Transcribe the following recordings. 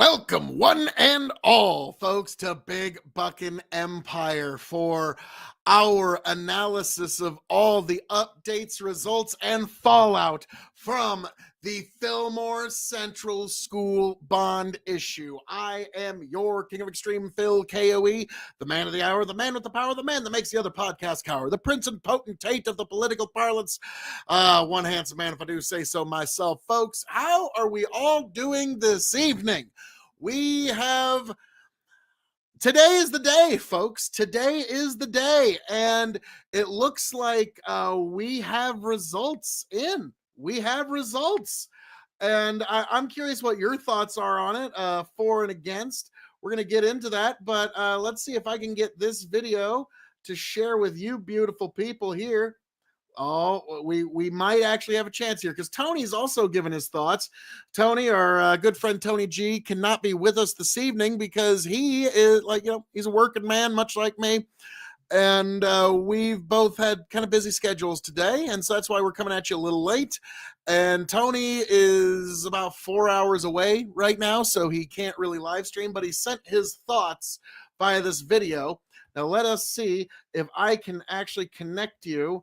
Welcome, one and all, folks, to Big Buckin' Empire for our analysis of all the updates, results, and fallout from the Fillmore Central School bond issue. I am your King of Extreme, Phil, K.O.E., the man of the hour, the man with the power, the man that makes the other podcast cower, the prince and potentate of the political parlance. One handsome man, if I do say so myself. Folks, how are we all doing this evening? We have Today is the day, folks. Today is the day, and it looks like we have results in. We have results, and I'm curious what your thoughts are on it, for and against. We're going to get into that, but let's see if I can get this video to share with you beautiful people here. Oh, we might actually have a chance here because Tony's also given his thoughts. Tony, our good friend Tony G, cannot be with us this evening because he is he's a working man, much like me. And we've both had kind of busy schedules today. And so that's why we're coming at you a little late. And Tony is about 4 hours away right now, so he can't really live stream, but he sent his thoughts via this video. Now, let us see if I can actually connect you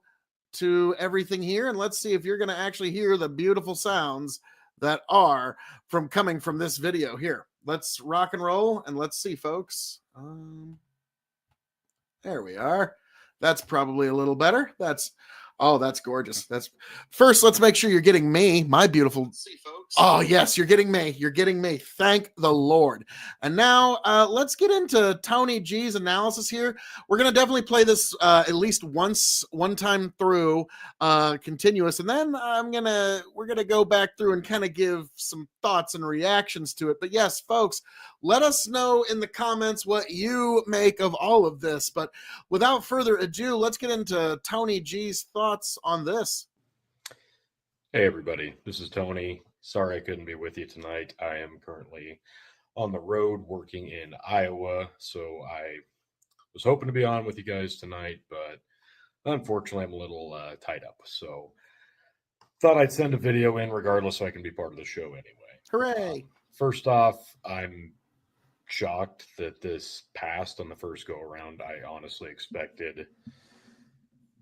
to everything here, and let's see if you're going to actually hear the beautiful sounds that are coming from this video here. Let's rock and roll, and let's see, folks. There we are. That's probably a little better. That's gorgeous. First, let's make sure you're getting me, my beautiful. See, folks. Oh, yes, you're getting me. You're getting me. Thank the Lord. And now let's get into Tony G's analysis here. We're going to definitely play this at least one time through, continuous. And then we're going to go back through and kind of give some thoughts and reactions to it. But yes, folks, let us know in the comments what you make of all of this. But without further ado, let's get into Tony G's thoughts on this. Hey, everybody. This is Tony. Sorry I couldn't be with you tonight. I am currently on the road working in Iowa, so I was hoping to be on with you guys tonight, but unfortunately I'm a little tied up. So thought I'd send a video in regardless so I can be part of the show anyway. Hooray! First off, I'm shocked that this passed on the first go around. I honestly expected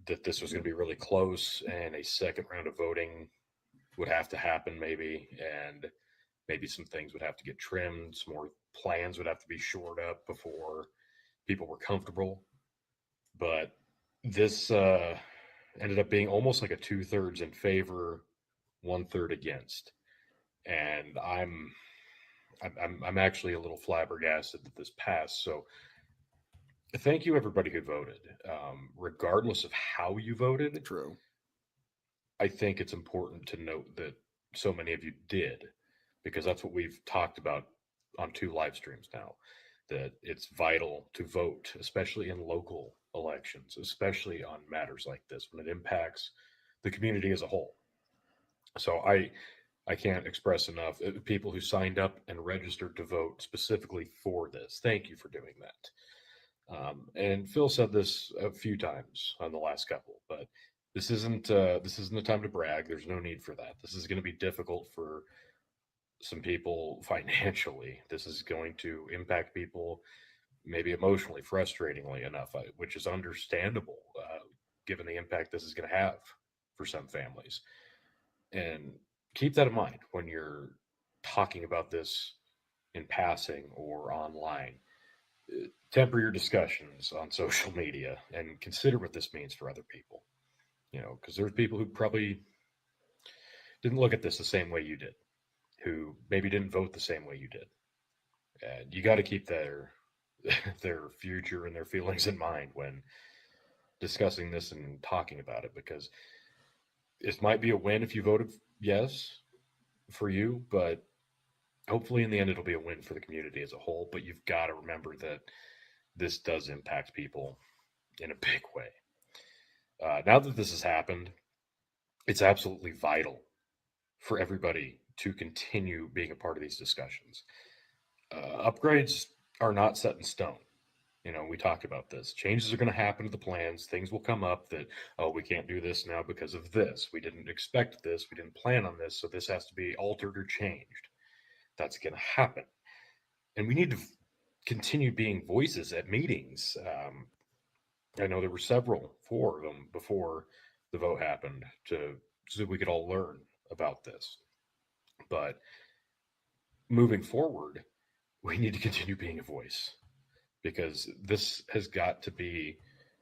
that this was going to be really close and a second round of voting would have to happen maybe, and maybe some things would have to get trimmed, some more plans would have to be shored up before people were comfortable. But this ended up being almost like a 2/3 in favor, 1/3 against, and I'm actually a little flabbergasted that this passed. So thank you everybody who voted, regardless of how you voted. True. I think it's important to note that so many of you did, because that's what we've talked about on 2 live streams now, that it's vital to vote, especially in local elections, especially on matters like this when it impacts the community as a whole. So I can't express enough people who signed up and registered to vote specifically for this. Thank you for doing that. And Phil said this a few times on the last couple, but this isn't the time to brag. There's no need for that. This is going to be difficult for some people financially. This is going to impact people maybe emotionally, frustratingly enough, which is understandable given the impact this is going to have for some families. And keep that in mind when you're talking about this in passing or online. Temper your discussions on social media and consider what this means for other people. Because there's people who probably didn't look at this the same way you did, who maybe didn't vote the same way you did. And you got to keep their future and their feelings in mind when discussing this and talking about it, because it might be a win if you voted yes for you, but hopefully in the end it'll be a win for the community as a whole. But you've got to remember that this does impact people in a big way. Now that this has happened, it's absolutely vital for everybody to continue being a part of these discussions. Upgrades are not set in stone. We talked about this. Changes are going to happen to the plans. Things will come up that, oh, we can't do this now because of this. We didn't expect this. We didn't plan on this. So this has to be altered or changed. That's going to happen. And we need to continue being voices at meetings. I know there were four of them before the vote happened, so we could all learn about this. But moving forward, we need to continue being a voice because this has got to be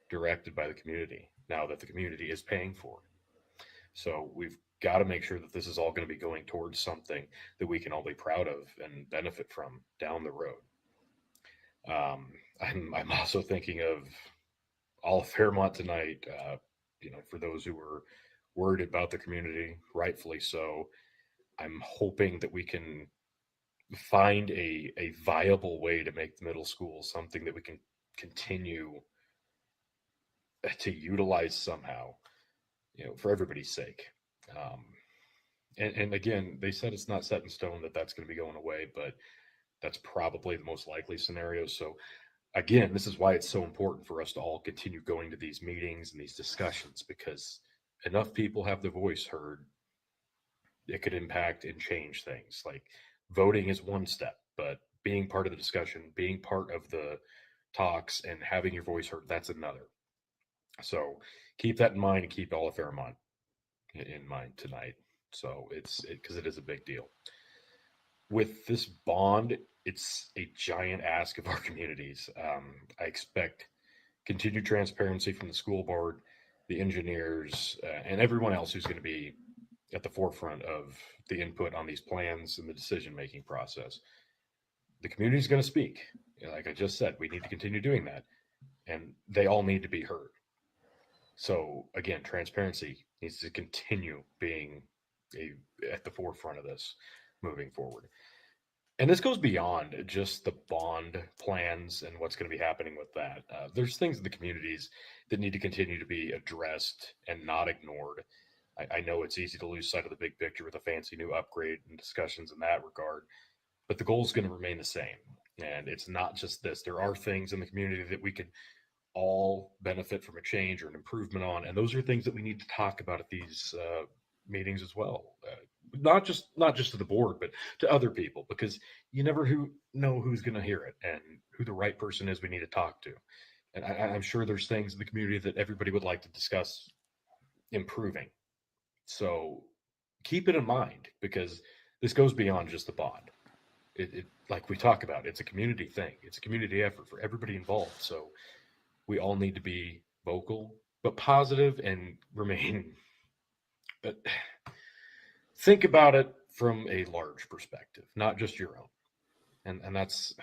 directed by the community now that the community is paying for it. So we've got to make sure that this is all going to be going towards something that we can all be proud of and benefit from down the road. I'm also thinking of all of Fairmont tonight. For those who were worried about the community, rightfully so. I'm hoping that we can find a viable way to make the middle school something that we can continue to utilize somehow, for everybody's sake. Um, and again, they said it's not set in stone that that's going to be going away, but that's probably the most likely scenario. So again, this is why it's so important for us to all continue going to these meetings and these discussions because enough people have their voice heard, it could impact and change things. Like voting is one step, but being part of the discussion, being part of the talks, and having your voice heard, that's another. So keep that in mind and keep all of Fairmont in mind tonight. So it's because it is a big deal. With this bond, it's a giant ask of our communities. I expect continued transparency from the school board, the engineers, and everyone else who's going to be at the forefront of the input on these plans and the decision making process. The community is going to speak. Like I just said, we need to continue doing that, and they all need to be heard. So again, transparency needs to continue being a, at the forefront of this moving forward. And this goes beyond just the bond plans and what's going to be happening with that. There's things in the communities that need to continue to be addressed and not ignored. I know it's easy to lose sight of the big picture with a fancy new upgrade and discussions in that regard, but the goal is going to remain the same. And it's not just this. There are things in the community that we can all benefit from a change or an improvement on, and those are things that we need to talk about at these meetings as well. Not just to the board, but to other people, because you never know who's going to hear it and who the right person is we need to talk to. And I'm sure there's things in the community that everybody would like to discuss improving. So keep it in mind because this goes beyond just the bond. Like we talk about, it's a community thing. It's a community effort for everybody involved. So we all need to be vocal, but positive and remain. But think about it from a large perspective, not just your own. And that's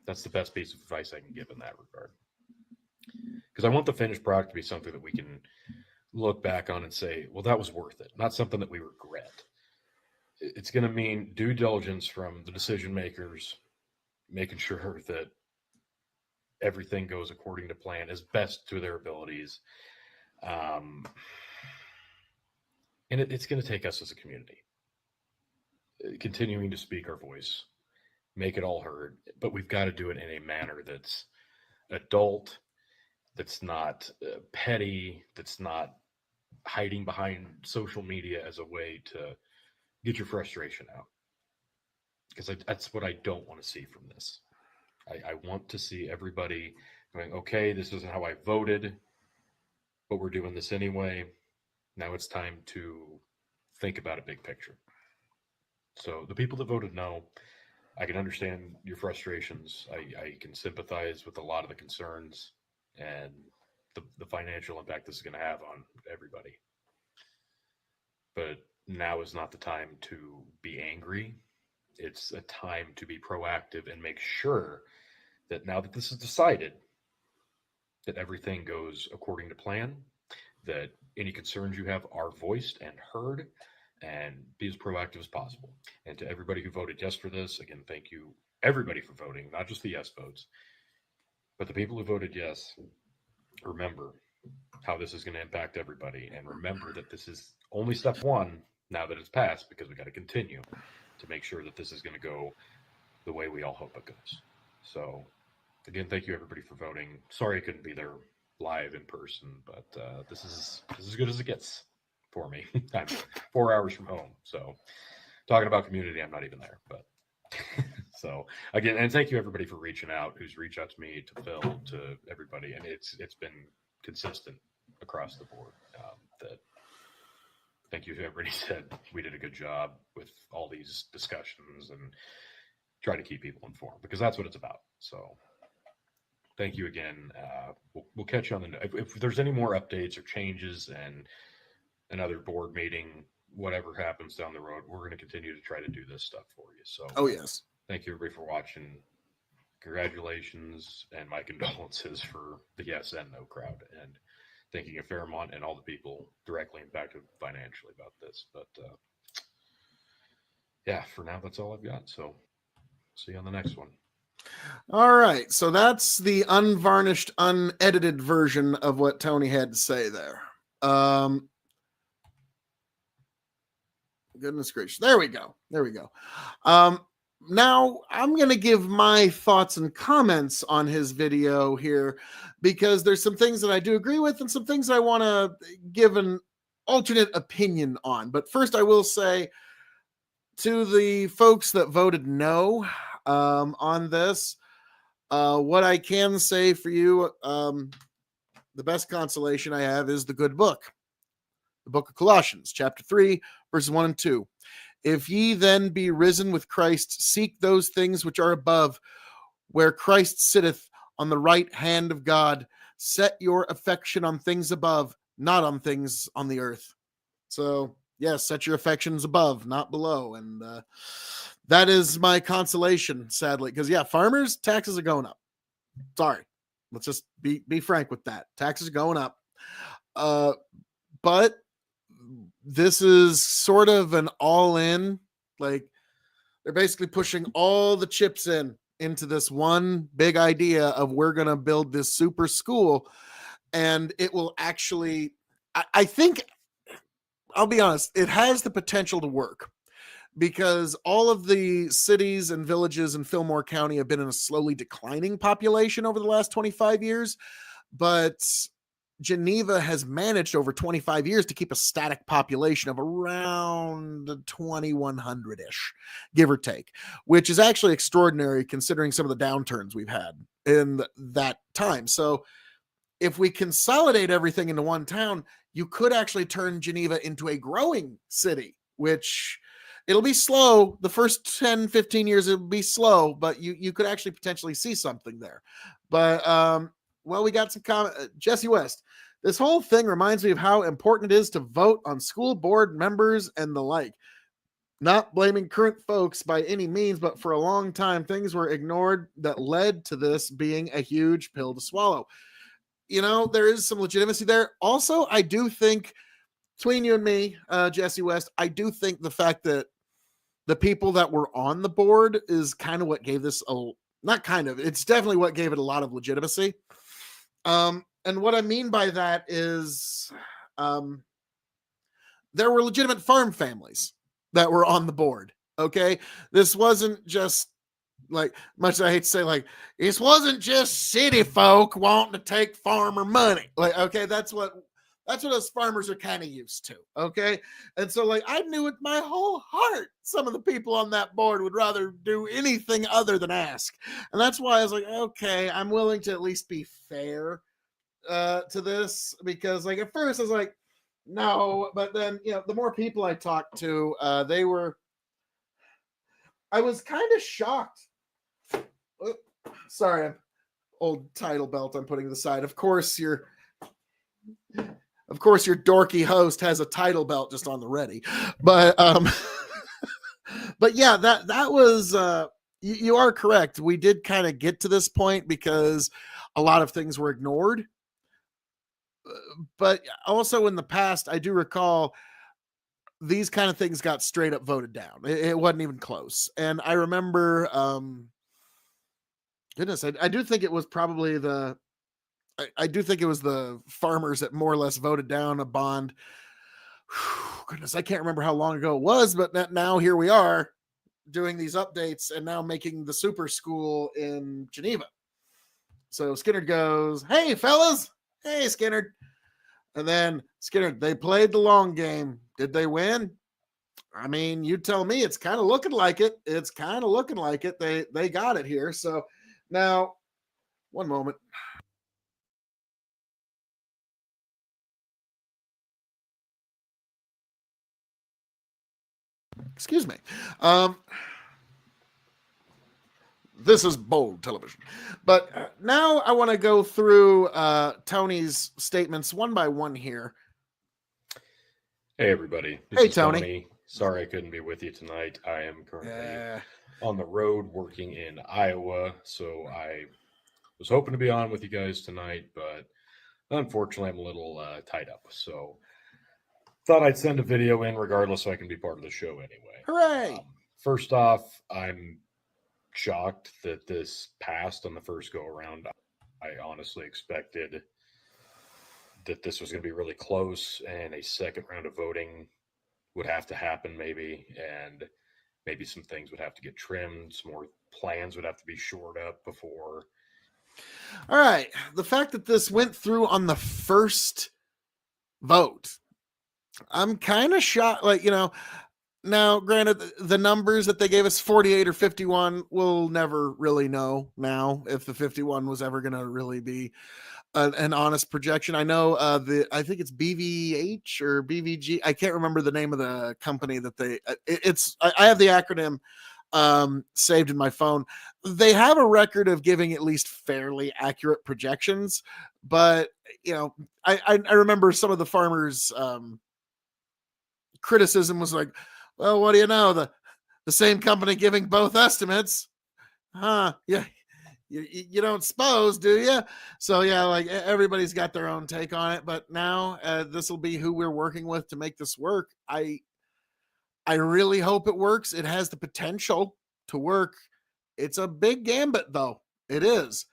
the best piece of advice I can give in that regard. Because I want the finished product to be something that we can look back on and say, well, that was worth it, not something that we regret. It's going to mean due diligence from the decision makers, making sure that everything goes according to plan as best to their abilities. Um, and it's going to take us as a community continuing to speak our voice, make it all heard, but we've got to do it in a manner that's adult, that's not petty, that's not hiding behind social media as a way to get your frustration out. Because that's what I don't want to see from this. I want to see everybody going, okay, this isn't how I voted, but we're doing this anyway. Now it's time to think about a big picture. So the people that voted no, I can understand your frustrations. I can sympathize with a lot of the concerns and the financial impact this is going to have on everybody. But now is not the time to be angry. It's a time to be proactive and make sure that now that this is decided, that everything goes according to plan, that any concerns you have are voiced and heard, and be as proactive as possible. And to everybody who voted yes for this, again, thank you, everybody, for voting, not just the yes votes, but the people who voted yes. Remember how this is going to impact everybody, and remember that this is only step one now that it's passed, because we got to continue to make sure that this is going to go the way we all hope it goes. So, again, thank you everybody for voting. Sorry I couldn't be there live in person, but this is as good as it gets for me. I'm 4 hours from home, so talking about community, I'm not even there. But So again, and thank you everybody for reaching out. Who's reached out to me, to Phil, to everybody, and it's been consistent across the board. That thank you to everybody said we did a good job with all these discussions and try to keep people informed because that's what it's about. So thank you again. We'll catch you on the if there's any more updates or changes and another board meeting, whatever happens down the road, we're going to continue to try to do this stuff for you. So, Oh, yes. thank you everybody for watching. Congratulations and my condolences for the yes and no crowd, and thanking a Fairmont and all the people directly impacted financially about this. But yeah, for now, that's all I've got. So, see you on the next one. All right. So that's the unvarnished, unedited version of what Tony had to say there. Goodness gracious. There we go. There we go. Now I'm going to give my thoughts and comments on his video here because there's some things that I do agree with and some things I want to give an alternate opinion on. But first, I will say to the folks that voted no on this, what I can say for you, the best consolation I have is the good book, the book of Colossians, chapter 3, verses 1 and 2. If ye then be risen with Christ, seek those things which are above, where Christ sitteth on the right hand of God. Set your affection on things above, not on things on the earth. So, yes, set your affections above, not below. And that is my consolation, sadly. Because, yeah, farmers, taxes are going up. Sorry. Let's just be frank with that. Taxes are going up. But this is sort of an all-in, like they're basically pushing all the chips into this one big idea of we're going to build this super school, and it will actually, I think, I'll be honest, it has the potential to work because all of the cities and villages in Fillmore County have been in a slowly declining population over the last 25 years, but Geneva has managed over 25 years to keep a static population of around 2,100-ish, give or take, which is actually extraordinary considering some of the downturns we've had in that time. So if we consolidate everything into one town, you could actually turn Geneva into a growing city, which it'll be slow. The first 10, 15 years, it'll be slow, but you could actually potentially see something there. But, well, we got some comment. Jesse West. This whole thing reminds me of how important it is to vote on school board members and the like. Not blaming current folks by any means, but for a long time, things were ignored that led to this being a huge pill to swallow. You know, there is some legitimacy there. Also, I do think, between you and me, Jesse West, I do think the fact that the people that were on the board is kind of what gave this not kind of, it's definitely what gave it a lot of legitimacy. And what I mean by that is there were legitimate farm families that were on the board. Okay. This wasn't just like, much as I hate to say, like, this wasn't just city folk wanting to take farmer money. Like, okay, that's what us farmers are kind of used to. Okay. And so, like, I knew with my whole heart some of the people on that board would rather do anything other than ask. And that's why I was like, okay, I'm willing to at least be fair to this, because, like, at first I was like, no, but then, you know, the more people I talked to, I was kind of shocked. Sorry, old title belt I'm putting to the side. Of course, your dorky host has a title belt just on the ready. But but yeah, that was you are correct. We did kind of get to this point because a lot of things were ignored. But also in the past, I do recall these kind of things got straight up voted down. It wasn't even close. And I remember goodness, I do think it was probably I do think it was the farmers that more or less voted down a bond. Goodness, I can't remember how long ago it was, but now here we are doing these updates and now making the super school in Geneva. So Skinner goes, "Hey, fellas. Hey, Skinner." And then Skinner, they played the long game. Did they win? I mean, you tell me. It's kind of looking like it. It's kind of looking like it. They got it here. So now, one moment. Excuse me. Um, this is bold television. But now I want to go through Tony's statements one by one here. Hey, everybody. This Hey, is Tony. Tony. Sorry I couldn't be with you tonight. I am currently Uh, on the road working in Iowa, so I was hoping to be on with you guys tonight, but unfortunately, I'm a little tied up. So thought I'd send a video in regardless so I can be part of the show anyway. hooray. First off, I'm shocked that this passed on the first go around. I honestly expected that this was going to be really close and a second round of voting would have to happen, maybe, and maybe some things would have to get trimmed, some more plans would have to be shored up before. All right. The fact that this went through on the first vote, I'm kind of shocked. Like, now, granted, the numbers that they gave us, 48 or 51, we'll never really know now if the 51 was ever going to really be an honest projection. I know I think it's BVH or BVG. I can't remember the name of the company that I have the acronym saved in my phone. They have a record of giving at least fairly accurate projections, but I remember some of the farmers criticism was like, well, what do you know, the same company giving both estimates, huh? Yeah, you don't suppose, do you? So yeah, like everybody's got their own take on it, but now this will be who we're working with to make this work. I really hope it works. It has the potential to work. It's a big gambit, though. It is.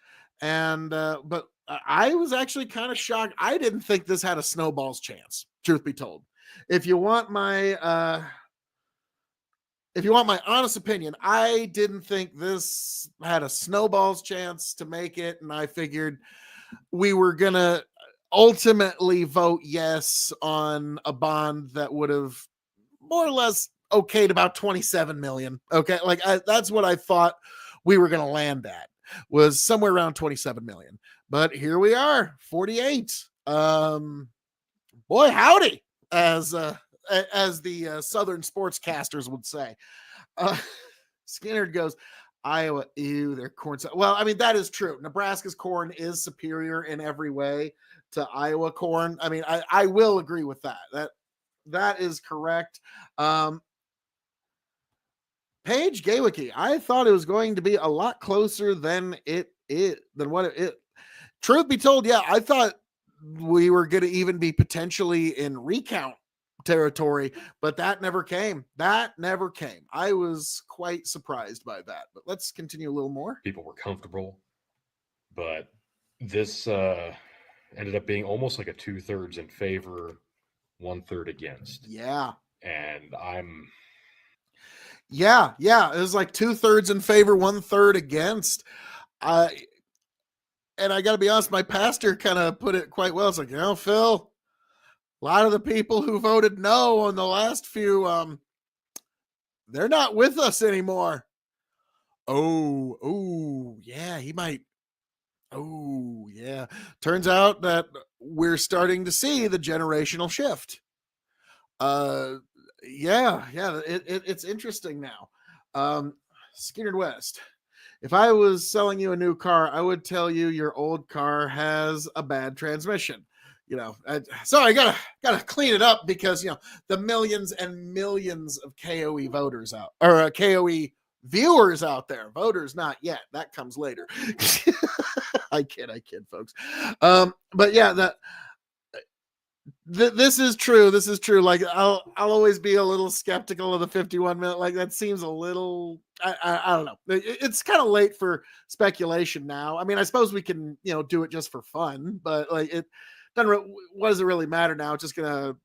And, but I was actually kind of shocked. I didn't think this had a snowball's chance, truth be told. If you want my, honest opinion, I didn't think this had a snowball's chance to make it. And I figured we were going to ultimately vote yes on a bond that would have more or less okayed about 27 million. Okay. Like that's what I thought we were going to land at, was somewhere around 27 million. But here we are, 48. Boy, howdy, as the Southern sportscasters would say. Uh, Skinner goes, Iowa, ew, their corn. Well, I mean, that is true. Nebraska's corn is superior in every way to Iowa corn. I mean, I will agree with that. That is correct. Paige Gawicky, I thought it was going to be a lot closer than what it. Truth be told, yeah, I thought we were going to even be potentially in recount territory, but that never came. I was quite surprised by that. But let's continue a little more. People were comfortable, but this ended up being almost like a 2/3 in favor, 1/3 against. Yeah. And Yeah, it was like 2/3 in favor, 1/3 against. And I got to be honest, my pastor kind of put it quite well. It's like, Phil, a lot of the people who voted no on the last few, they're not with us anymore. Oh, yeah, he might. Oh, yeah. Turns out that we're starting to see the generational shift. Yeah, it's interesting now. Skinner West. If I was selling you a new car, I would tell you your old car has a bad transmission. So I gotta clean it up because the millions and millions of K.O.E voters out, or K.O.E viewers out there. Voters not yet. That comes later. I kid, folks. But yeah, this is true. This is true. Like I'll always be a little skeptical of the 51 minute. Like that seems a little. I don't know. It's kind of late for speculation now. I mean, I suppose we can do it just for fun, but like it doesn't. What does it really matter now? It's just gonna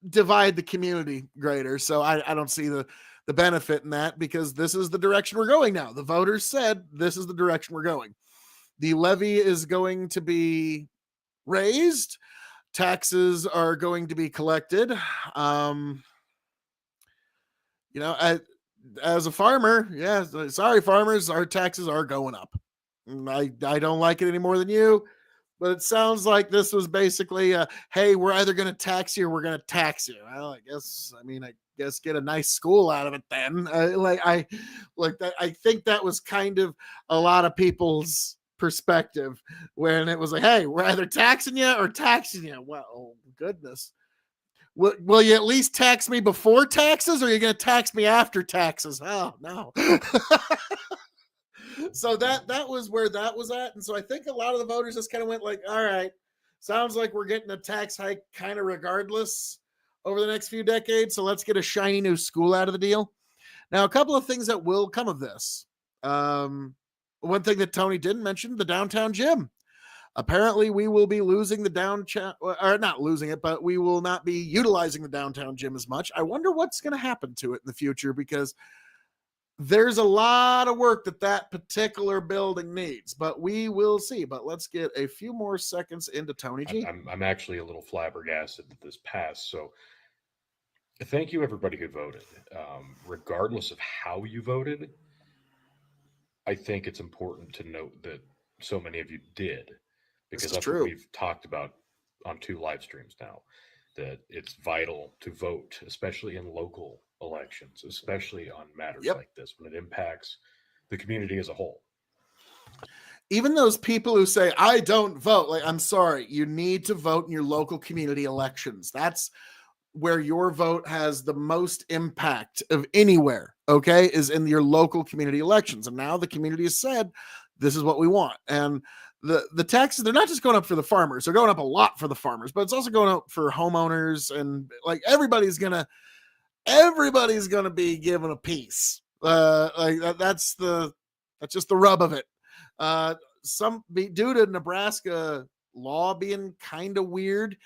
divide the community greater. So I don't see the benefit in that, because this is the direction we're going now. The voters said this is the direction we're going. The levy is going to be raised. Taxes are going to be collected. you know, as a farmer, yeah, sorry, farmers, our taxes are going up. I don't like it any more than you, but it sounds like this was basically, hey, we're either going to tax you or we're going to tax you. Well, I guess get a nice school out of it then. Like that. I think that was kind of a lot of people's perspective when it was like, hey, we're either taxing you or taxing you. Well, goodness. Will you at least tax me before taxes, or are you going to tax me after taxes? Oh no. So that was where that was at, and so I think a lot of the voters just kind of went like, all right, sounds like we're getting a tax hike kind of regardless over the next few decades, so let's get a shiny new school out of the deal. Now, a couple of things that will come of this. um One thing that Tony didn't mention, the downtown gym. Apparently we will be losing the downtown, or not losing it, but we will not be utilizing the downtown gym as much. I wonder what's going to happen to it in the future, because there's a lot of work that that particular building needs, but we will see. But let's get a few more seconds into Tony I'm, G. I'm, I'm actually a little flabbergasted that this passed. So thank you, everybody who voted. Regardless of how you voted, I think it's important to note that so many of you did, This because is that's what true. we've talked about on two live streams now. That it's vital to vote, especially in local elections, especially on matters Yep. like this when it impacts the community as a whole. Even those people who say, I don't vote, like, I'm sorry, you need to vote in your local community elections. That's where your vote has the most impact of anywhere, okay, is in your local community elections. And now the community has said, this is what we want. And the taxes, they're not just going up for the farmers, they're going up a lot for the farmers, but it's also going up for homeowners, and like everybody's gonna be given a piece. Like that's just the rub of it. Some due to Nebraska law being kind of weird,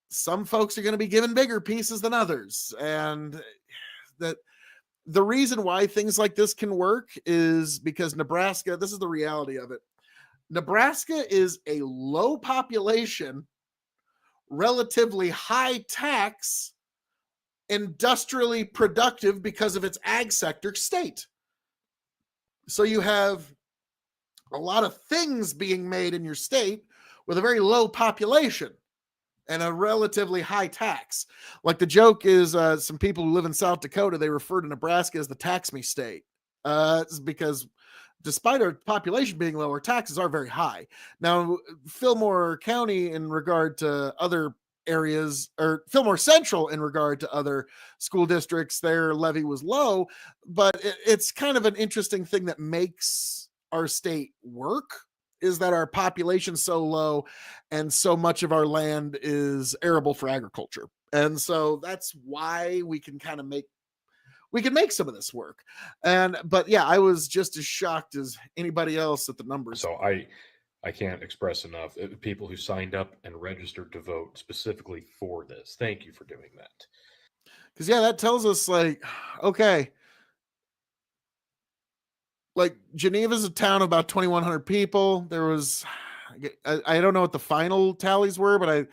some folks are going to be given bigger pieces than others, and that the reason why things like this can work is because Nebraska. This is the reality of it. Nebraska is a low population, relatively high tax, industrially productive because of its ag sector state. So you have a lot of things being made in your state with a very low population and a relatively high tax. Like the joke is, some people who live in South Dakota, they refer to Nebraska as the tax me state. Because despite our population being low, our taxes are very high. Now, Fillmore County, in regard to other areas, or Fillmore Central, in regard to other school districts, their levy was low, but it's kind of an interesting thing that makes our state work, is that our population's so low and so much of our land is arable for agriculture. And so that's why we can make some of this work. And but yeah, I was just as shocked as anybody else at the numbers. So I can't express enough people who signed up and registered to vote specifically for this. Thank you for doing that. Because yeah, that tells us like, okay, like Geneva's a town of about 2,100 people. There was, I don't know what the final tallies were, but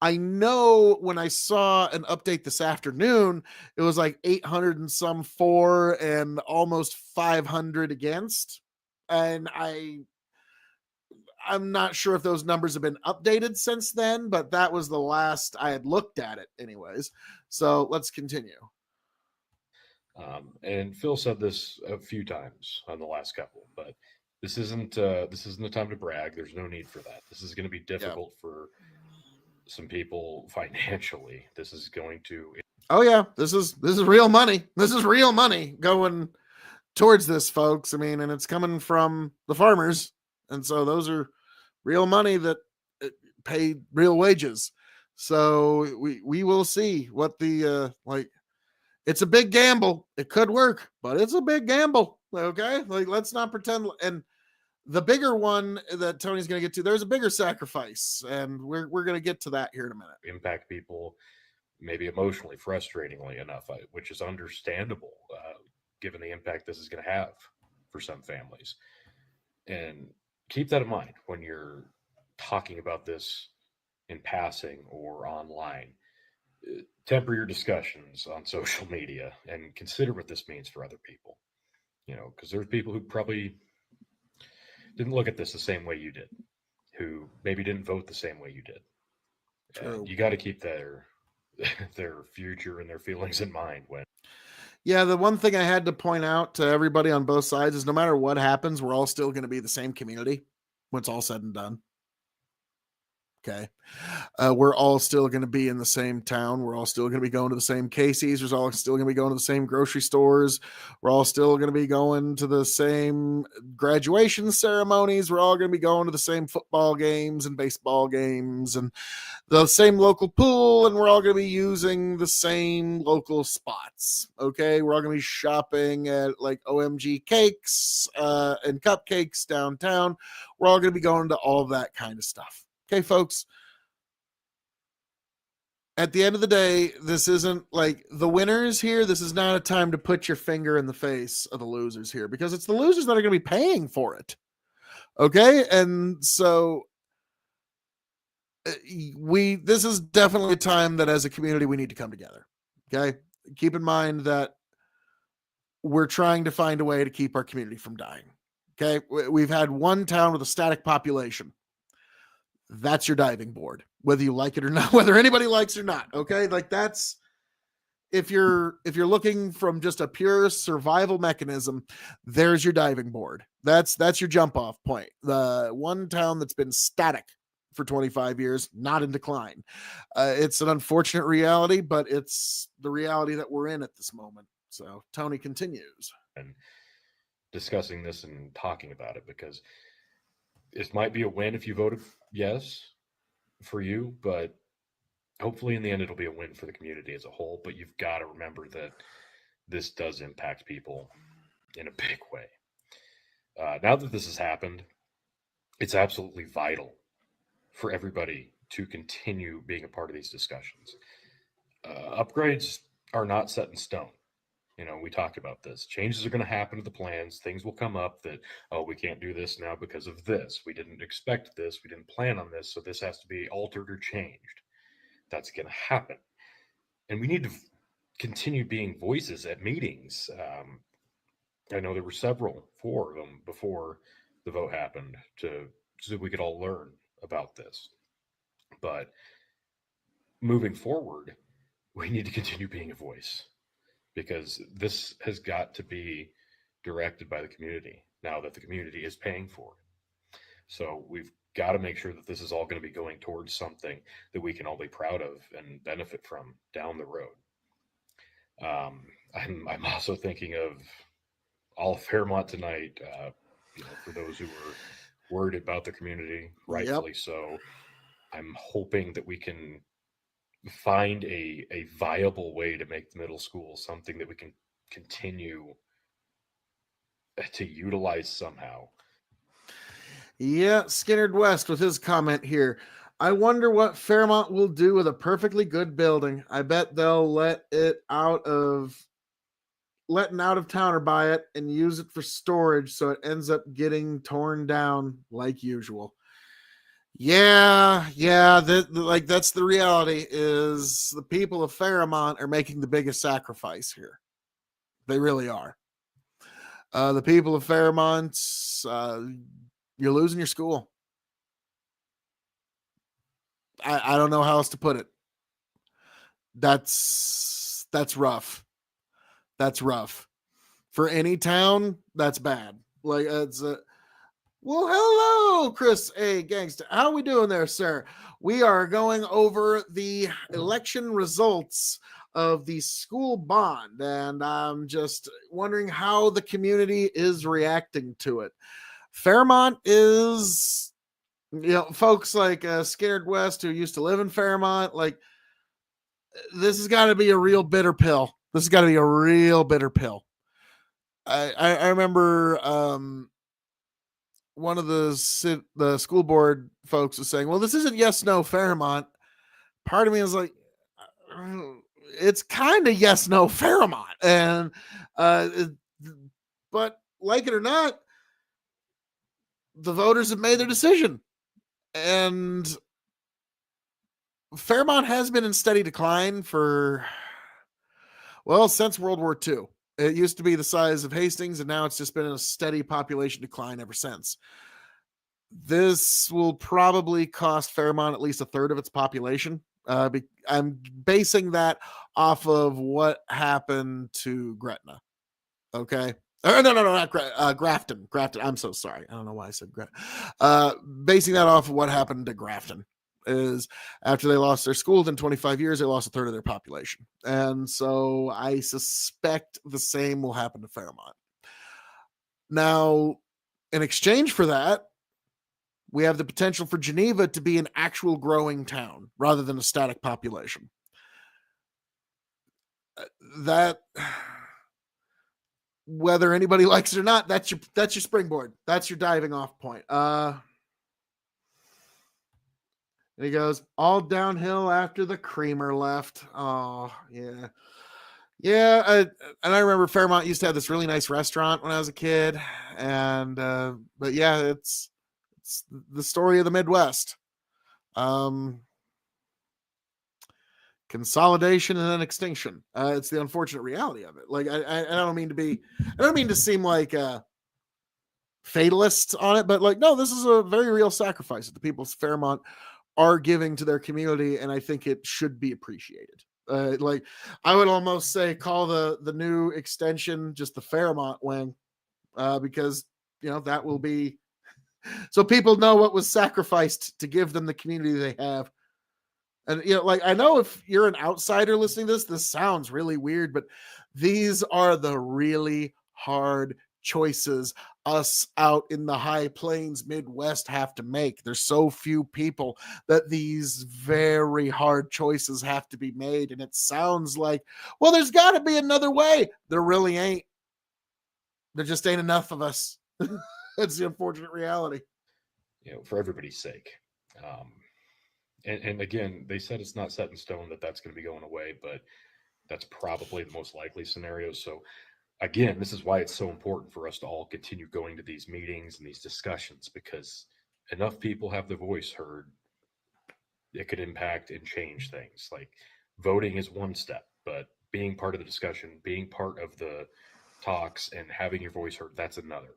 I know when I saw an update this afternoon, it was like 800 and some for and almost 500 against. And I'm not sure if those numbers have been updated since then, but that was the last I had looked at it, anyways. So let's continue. And Phil said this a few times on the last couple, but this isn't the time to brag. There's no need for that. This is going to be Yeah. difficult for some people financially. This is going to Oh yeah, this is real money. This is real money going towards this, folks. I mean, and it's coming from the farmers, and so those are real money that pay real wages. So we will see what the like. It's a big gamble. It could work, but it's a big gamble. Okay, like let's not pretend. And the bigger one that Tony's going to get to, there's a bigger sacrifice, and we're going to get to that here in a minute. impact people maybe emotionally, frustratingly enough, which is understandable given the impact this is going to have for some families. And keep that in mind when you're talking about this in passing or online. temper your discussions on social media and consider what this means for other people. Because there's people who probably didn't look at this the same way you did, who maybe didn't vote the same way you did. And True. you got to keep their future and their feelings in mind when. Yeah, the one thing I had to point out to everybody on both sides is no matter what happens, we're all still going to be the same community when it's all said and done. Okay. We're all still going to be in the same town. We're all still going to be going to the same Casey's. We're all still going to be going to the same grocery stores. We're all still going to be going to the same graduation ceremonies. We're all going to be going to the same football games and baseball games and the same local pool, and we're all going to be using the same local spots. Okay. We're all going to be shopping at like OMG cakes and cupcakes downtown. We're all going to be going to all of that kind of stuff. Okay, folks. At the end of the day, this isn't like the winners here. This is not a time to put your finger in the face of the losers here because it's the losers that are going to be paying for it. Okay. And so this is definitely a time that as a community, we need to come together. Okay. Keep in mind that we're trying to find a way to keep our community from dying. Okay. We've had one town with a static population. That's your diving board, whether you like it or not, whether anybody likes it or not. Okay. Like that's, if you're looking from just a pure survival mechanism, there's your diving board. That's your jump off point. The one town that's been static for 25 years, not in decline. It's an unfortunate reality, but it's the reality that we're in at this moment. So Tony continues. And discussing this and talking about it because it might be a win if you voted yes for you, but hopefully in the end it'll be a win for the community as a whole. But you've got to remember that this does impact people in a big way. Now that this has happened, it's absolutely vital for everybody to continue being a part of these discussions. Upgrades are not set in stone. We talked about this. Changes are going to happen to the plans. Things will come up that, oh, we can't do this now because of this. We didn't expect this. We didn't plan on this. So this has to be altered or changed. That's going to happen. And we need to continue being voices at meetings. I know there were four of them before the vote happened so we could all learn about this. But moving forward, we need to continue being a voice because this has got to be directed by the community now that the community is paying for it. So we've got to make sure that this is all going to be going towards something that we can all be proud of and benefit from down the road. I'm also thinking of all of Fairmont tonight. For those who were worried about the community, rightfully so. I'm hoping that we can find a viable way to make the middle school something that we can continue to utilize somehow. Yeah, Skinnerd West with his comment here. I wonder what Fairmont will do with a perfectly good building. I bet they'll letting out of town or buy it and use it for storage so it ends up getting torn down like usual. Yeah, that's the reality is the people of Fairmont are making the biggest sacrifice here. They really are. The people of Fairmont, you're losing your school. I don't know how else to put it. That's rough. That's rough. For any town, that's bad. Like it's well, hello, Chris A. Gangsta. How are we doing there, sir? We are going over the election results of the school bond, and I'm just wondering how the community is reacting to it. Fairmont is, folks like Scared West who used to live in Fairmont, like this has got to be a real bitter pill. This has got to be a real bitter pill. I remember one of the school board folks was saying, well, this isn't yes, no Fairmont. Part of me is like, it's kind of yes, no Fairmont. And, but like it or not, the voters have made their decision. And Fairmont has been in steady decline for, well, since World War II. It used to be the size of Hastings, and now it's just been a steady population decline ever since. This will probably cost Fairmont at least a third of its population. I'm basing that off of what happened to Gretna. Okay. No, not Grafton. Grafton. I'm so sorry. I don't know why I said Grafton. Basing that off of what happened to Grafton is after they lost their school, within 25 years, they lost a third of their population. And so I suspect the same will happen to Fairmont. Now, in exchange for that, we have the potential for Geneva to be an actual growing town rather than a static population. That, whether anybody likes it or not, that's your springboard. That's your diving off point. And he goes, all downhill after the creamer left. Oh, yeah. Yeah, and I remember Fairmont used to have this really nice restaurant when I was a kid, and but yeah, it's the story of the Midwest. Um, Consolidation and then extinction. It's the unfortunate reality of it. Like I don't mean to be, I don't mean to seem like fatalist on it, but like no, this is a very real sacrifice that the people of Fairmont are giving to their community, and I think it should be appreciated. Like I would almost say call the new extension just the Fairmont wing, because that will be so people know what was sacrificed to give them the community they have. And like I know if you're an outsider listening to this sounds really weird, but these are the really hard choices us out in the high plains Midwest have to make. There's so few people that these very hard choices have to be made. And it sounds like, well, there's got to be another way. There really ain't. There just ain't enough of us. That's the unfortunate reality. For everybody's sake. Um, and again, they said it's not set in stone that that's going to be going away, but that's probably the most likely scenario. So again, this is why it's so important for us to all continue going to these meetings and these discussions, because enough people have their voice heard, it could impact and change things. Like voting is one step, but being part of the discussion, being part of the talks, and having your voice heard, that's another.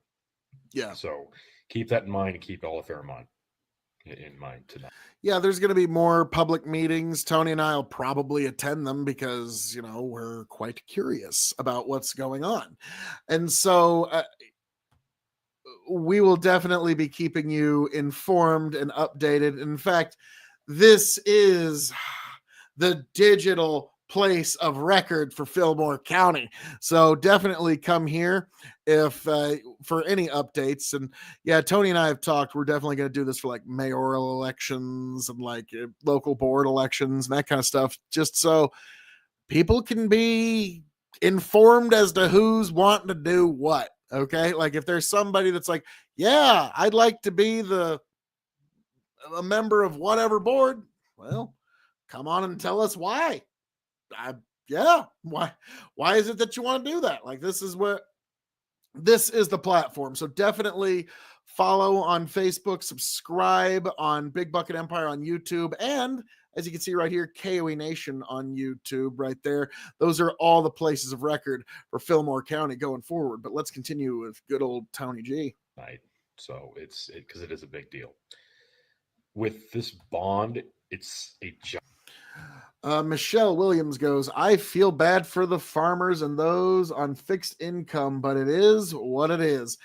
Yeah. So keep that in mind and keep all of Fairmont in mind tonight. Yeah, there's going to be more public meetings. Tony and I will probably attend them because, we're quite curious about what's going on. And so we will definitely be keeping you informed and updated. In fact, this is the digital place of record for Fillmore County. So definitely come here if for any updates. And yeah, Tony and I have talked. We're definitely going to do this for like mayoral elections and like local board elections and that kind of stuff, just so people can be informed as to who's wanting to do what. Okay, like if there's somebody that's like, yeah, I'd like to be a member of whatever board. Well, come on and tell us why. Yeah, why is it that you want to do that? Like this is the platform. So definitely follow on Facebook, subscribe on Big Bucket Empire on YouTube, and as you can see right here, K.O.E Nation on YouTube right there. Those are all the places of record for Fillmore County going forward. But let's continue with good old Tony G. Right. So it's because it is a big deal. With this bond, it's a Michelle Williams goes, I feel bad for the farmers and those on fixed income, but it is what it is.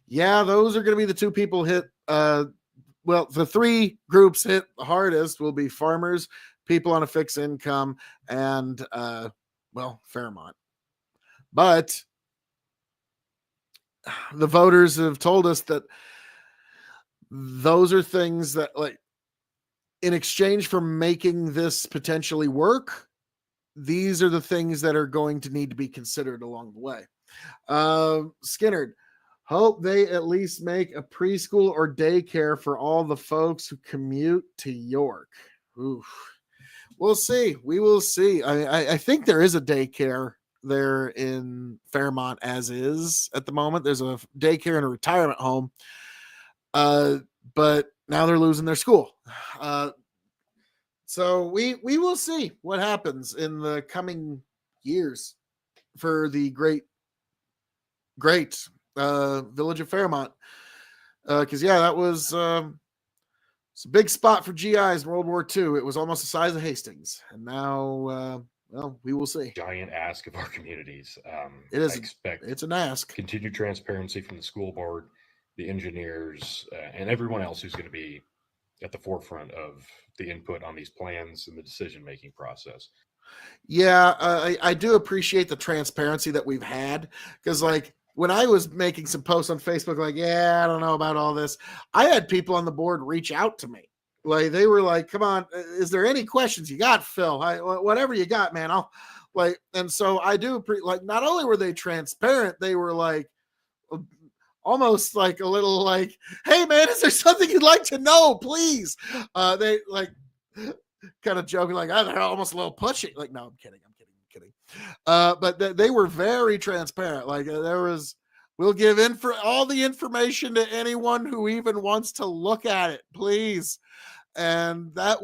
Yeah, those are going to be the two people hit. Well, the three groups hit the hardest will be farmers, people on a fixed income, and, Fairmont. But the voters have told us that those are things that, like, in exchange for making this potentially work, these are the things that are going to need to be considered along the way. Skinner, hope they at least make a preschool or daycare for all the folks who commute to York. Oof. We'll see. We will see. I think there is a daycare there in Fairmont as is at the moment. There's a daycare and a retirement home. But now they're losing their school. So we will see what happens in the coming years for the great village of Fairmont. Because yeah, that was it's a big spot for GIs in World War II. It was almost the size of Hastings, and now well, we will see. Giant ask of our communities. It I is expect it's an ask. continued transparency from the school board, the engineers, and everyone else who's going to be at the forefront of the input on these plans and the decision making process. Yeah, I do appreciate the transparency that we've had because, like, when I was making some posts on Facebook, like, yeah, I don't know about all this, I had people on the board reach out to me. Like, they were like, come on, is there any questions you got, Phil? Whatever you got, man. I'll like, and so I do like, not only were they transparent, they were like, almost like a little like, hey, man, is there something you'd like to know? Please. They like, kind of joking, like, oh, they're almost a little pushy. Like, no, I'm kidding. But they were very transparent. Like, there was, we'll give all the information to anyone who even wants to look at it, please. And that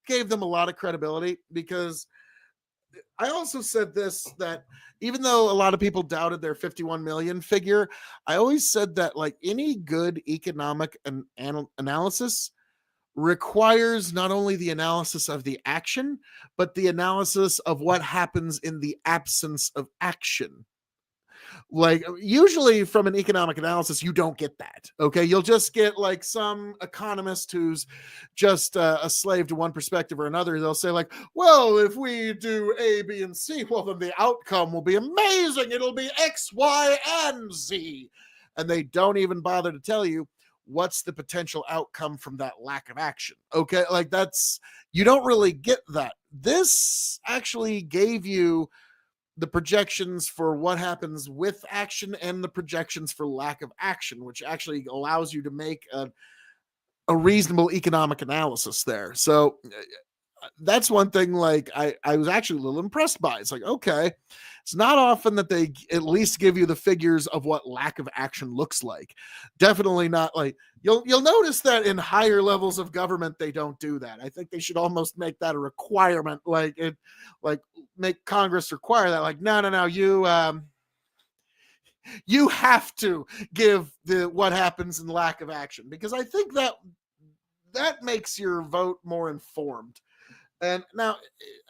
gave them a lot of credibility because I also said this, that even though a lot of people doubted their 51 million figure, I always said that like any good economic analysis requires not only the analysis of the action, but the analysis of what happens in the absence of action. Like, usually from an economic analysis, you don't get that. Okay. You'll just get like some economist who's just a slave to one perspective or another. They'll say, like, well, if we do A, B, and C, well, then the outcome will be amazing. It'll be X, Y, and Z. And they don't even bother to tell you what's the potential outcome from that lack of action. Okay. Like, that's, you don't really get that. This actually gave you the projections for what happens with action and the projections for lack of action, which actually allows you to make a reasonable economic analysis there. So that's one thing, like, I was actually a little impressed by. It's like, okay, it's not often that they at least give you the figures of what lack of action looks like. Definitely not. Like, you'll notice that in higher levels of government they don't do that. I think they should almost make that a requirement, like it, like make Congress require that. Like, no, you have to give the what happens in lack of action, because I think that makes your vote more informed. And now,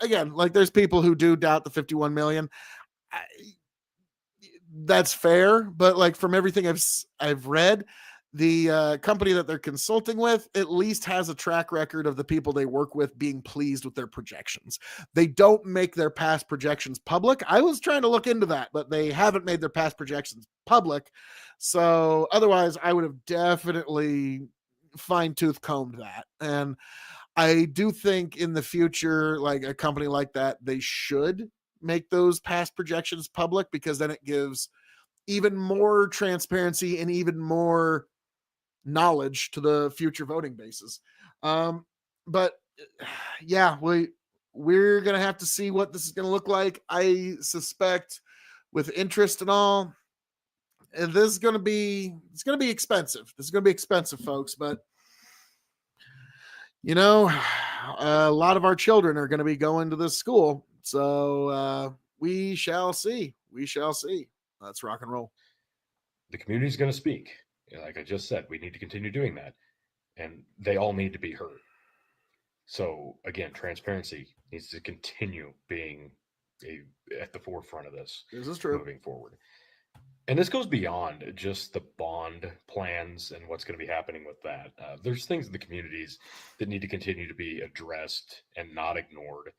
again, like, there's people who do doubt the 51 million. I, that's fair, but like, from everything I've read, the company that they're consulting with at least has a track record of the people they work with being pleased with their projections. They don't make their past projections public. I was trying to look into that, but they haven't made their past projections public. So otherwise, I would have definitely fine tooth combed that. And I do think in the future, like, a company like that, they should make those past projections public, because then it gives even more transparency and even more knowledge to the future voting bases. But yeah, we're gonna have to see what this is gonna look like. I suspect, with interest and all, and this is gonna be expensive. This is gonna be expensive, folks. But you know, a lot of our children are going to be going to this school. So we shall see. We shall see. Let's rock and roll. The community is going to speak. Like I just said, we need to continue doing that. And they all need to be heard. So, again, transparency needs to continue being at the forefront of this This is true. moving forward. And this goes beyond just the bond plans and what's going to be happening with that. There's things in the communities that need to continue to be addressed and not ignored.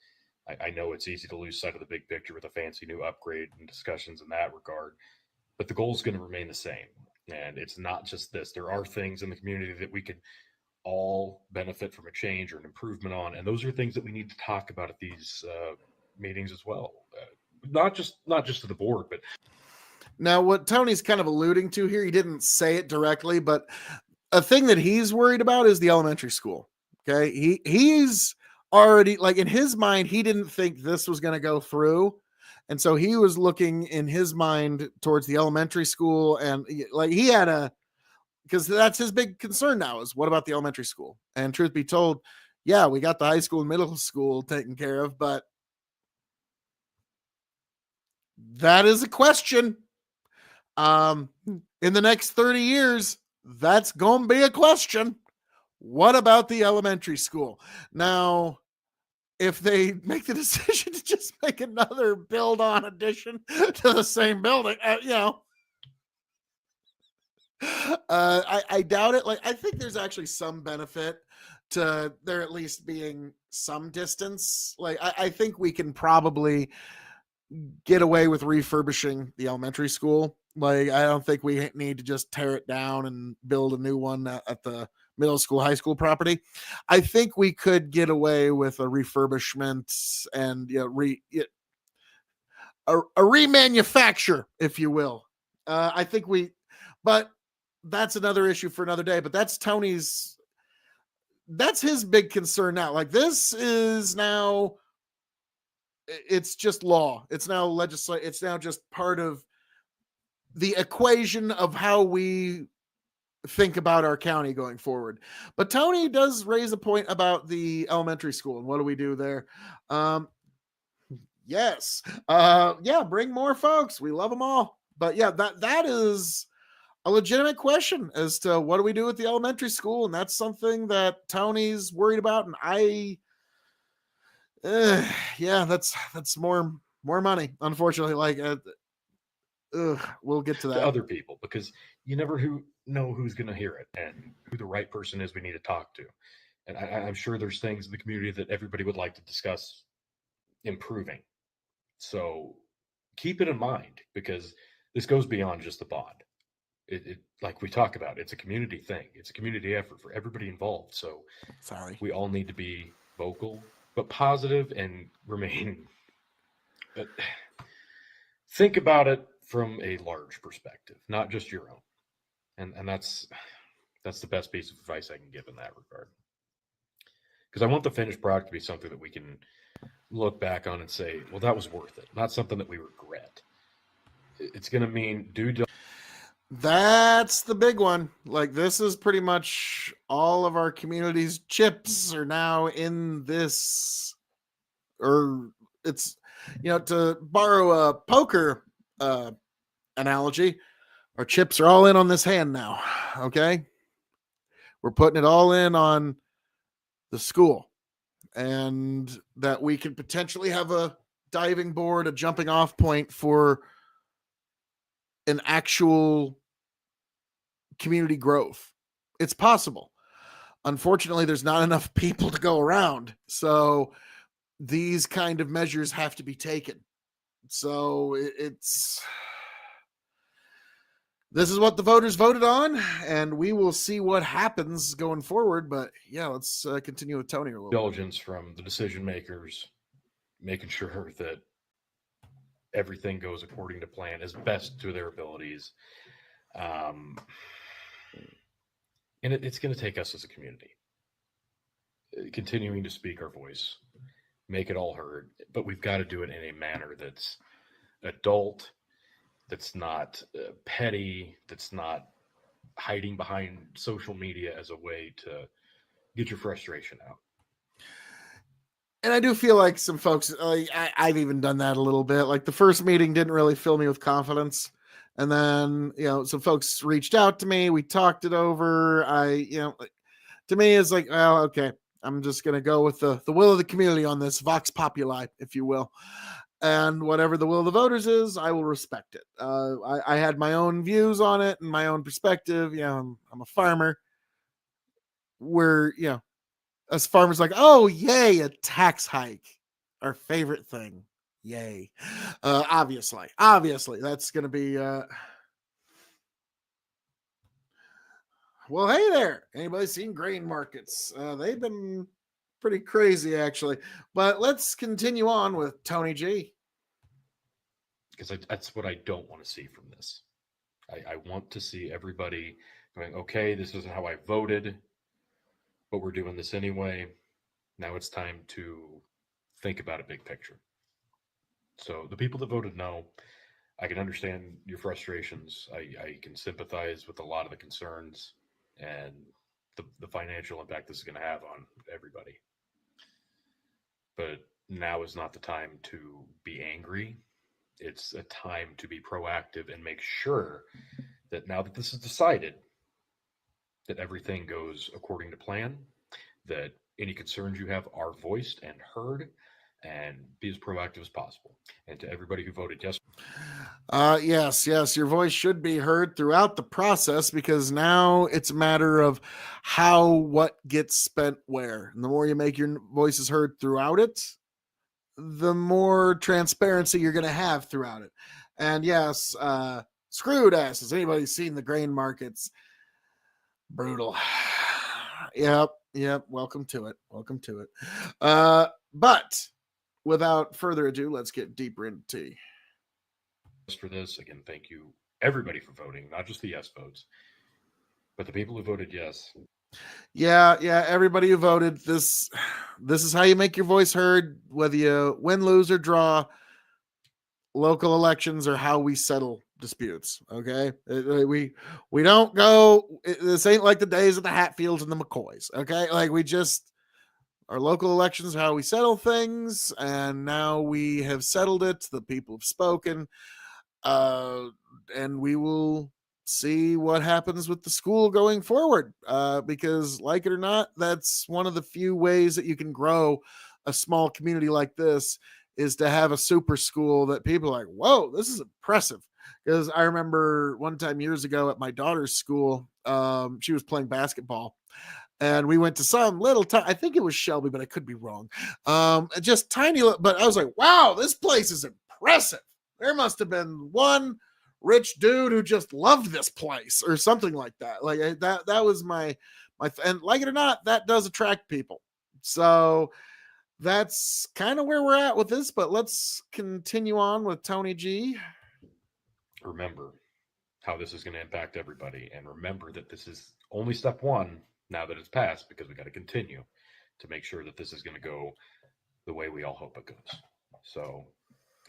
I know it's easy to lose sight of the big picture with a fancy new upgrade and discussions in that regard, but the goal is going to remain the same. And it's not just this. There are things in the community that we could all benefit from a change or an improvement on, and those are things that we need to talk about at these meetings as well. Not just to the board, but Now, what Tony's kind of alluding to here, he didn't say it directly, but a thing that he's worried about is the elementary school. Okay. He's already, like, in his mind, he didn't think this was going to go through. And so he was looking in his mind towards the elementary school. And like, he had because that's his big concern now, is what about the elementary school? And truth be told, Yeah, we got the high school and middle school taken care of, but that is a question. In the next 30 years, that's going to be a question. What about the elementary school? Now, if they make the decision to just make another build on addition to the same building, I doubt it. Like, I think there's actually some benefit to there at least being some distance. Like, I think we can probably get away with refurbishing the elementary school. Like, I don't think we need to just tear it down and build a new one at the middle school, high school property. I think we could get away with a refurbishment and a remanufacture, if you will. I think but that's another issue for another day. But that's his big concern now. Like, this is now, it's just law. It's now legislate. It's now just part of the equation of how we think about our county going forward. But Tony does raise a point about the elementary school and what do we do there. Yes. Yeah, bring more folks. We love them all. But yeah, that is a legitimate question as to what do we do with the elementary school, and that's something that Tony's worried about, and yeah, that's more money, unfortunately. Like, we'll get to to that. other people, because you never know who's going to hear it and who the right person is we need to talk to. And I'm sure there's things in the community that everybody would like to discuss improving. So keep it in mind, because this goes beyond just the bond. It like we talk about, it's a community thing. It's a community effort for everybody involved. So Sorry. we all need to be vocal, but positive, and remain. But think about it from a large perspective, not just your own. And that's the best piece of advice I can give in that regard. Because I want the finished product to be something that we can look back on and say, well, that was worth it. Not something that we regret. It's going to mean That's the big one. Like, this is pretty much all of our community's chips are now in this, or it's, to borrow a poker analogy, our chips are all in on this hand now. Okay. We're putting it all in on the school, and that we could potentially have a diving board, a jumping off point for an actual community growth. It's possible. Unfortunately, there's not enough people to go around. So these kind of measures have to be taken. So it's this is what the voters voted on, and we will see what happens going forward. But yeah, let's continue with Tony a little bit. diligence from the decision makers, making sure that everything goes according to plan as best to their abilities. Um, and it's going to take us as a community continuing to speak our voice, make it all heard, but we've got to do it in a manner that's adult, that's not petty, that's not hiding behind social media as a way to get your frustration out. And I do feel like some folks, I've even done that a little bit. Like, the first meeting didn't really fill me with confidence. And then, some folks reached out to me. We talked it over. To me, it's like, well, okay, I'm just going to go with the will of the community on this, Vox Populi, if you will. And whatever the will of the voters is, I will respect it. I had my own views on it and my own perspective. I'm a farmer. Where, us farmers like, oh, yay, a tax hike. Our favorite thing. Yay. Obviously, that's going to be, well, hey there. Anybody seen grain markets? They've been pretty crazy, actually. But let's continue on with Tony G. Because that's what I don't want to see from this. I want to see everybody going, okay, this is how I voted, but we're doing this anyway. Now it's time to think about a big picture. So the people that voted no, I can understand your frustrations. I can sympathize with a lot of the concerns and the financial impact this is going to have on everybody. but now is not the time to be angry. It's a time to be proactive and make sure that now that this is decided, that everything goes according to plan, that any concerns you have are voiced and heard, and be as proactive as possible. And to everybody who voted yes, Yes, your voice should be heard throughout the process because now it's a matter of how what gets spent where. And the more you make your voices heard throughout it, the more transparency you're going to have throughout it. And yes, screwed asses. Anybody seen the grain markets? Brutal. Yep. Welcome to it. Welcome to it. But without further ado, let's get deeper into tea. for this, again, thank you everybody for voting, not just the yes votes, but the people who voted yes. Yeah, everybody who voted, this is how you make your voice heard, whether you win, lose, or draw. Local elections are how we settle disputes. Okay, we don't go. This ain't like the days of the Hatfields and the McCoys. Okay, like we just our local elections are how we settle things, and now we have settled it. The people have spoken, uh, and we will see what happens with the school going forward. Because, like it or not, that's one of the few ways that you can grow a small community like this is to have a super school that people are like, whoa, this is impressive. Because I remember one time years ago at my daughter's school, she was playing basketball and we went to some little I think it was Shelby, but I could be wrong. Just tiny, but I was like, wow, this place is impressive. There must have been one rich dude who just loved this place or something like that. Like that was my and like it or not, that does attract people. So that's kind of where we're at with this, but let's continue on with Tony G. Remember how this is going to impact everybody, and remember that this is only step one now that it's passed, because we got to continue to make sure that this is going to go the way we all hope it goes. So,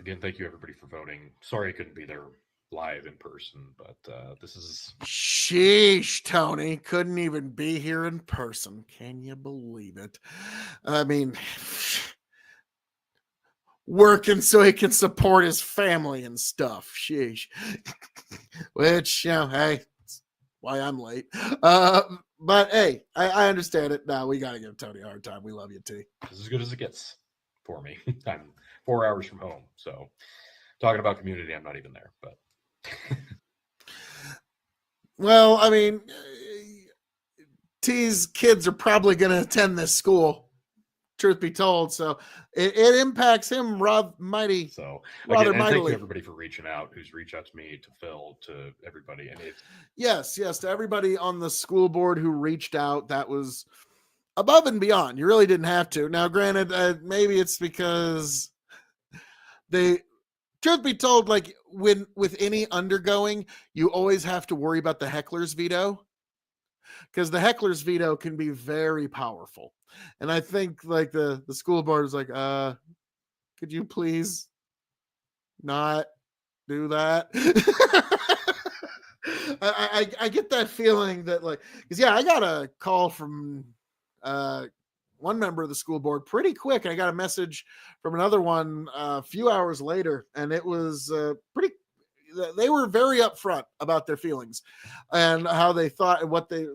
again, thank you everybody for voting. Sorry I couldn't be there live in person, but this is Sheesh, Tony. Couldn't even be here in person. Can you believe it? I mean, working so he can support his family and stuff. Sheesh. Which, hey, why I'm late. But hey, I understand it. No, we got to give Tony a hard time. We love you, T. as good as it gets for me. I'm 4 hours from home, so talking about community, I'm not even there. But well, I mean, T's kids are probably going to attend this school. Truth be told, so it impacts him mighty. So rather again, and mightily. thank you everybody for reaching out. Who's reached out to me, to Phil, to everybody, and it's yes, to everybody on the school board who reached out. That was above and beyond. You really didn't have to. Now, granted, maybe it's because they. Truth be told, like when with any undergoing, you always have to worry about the heckler's veto because the heckler's veto can be very powerful. And I think like the school board is like, could you please not do that? I get that feeling that like because I got a call from one member of the school board pretty quick. I got a message from another one a few hours later, and it was pretty. They were very upfront about their feelings and how they thought and what they.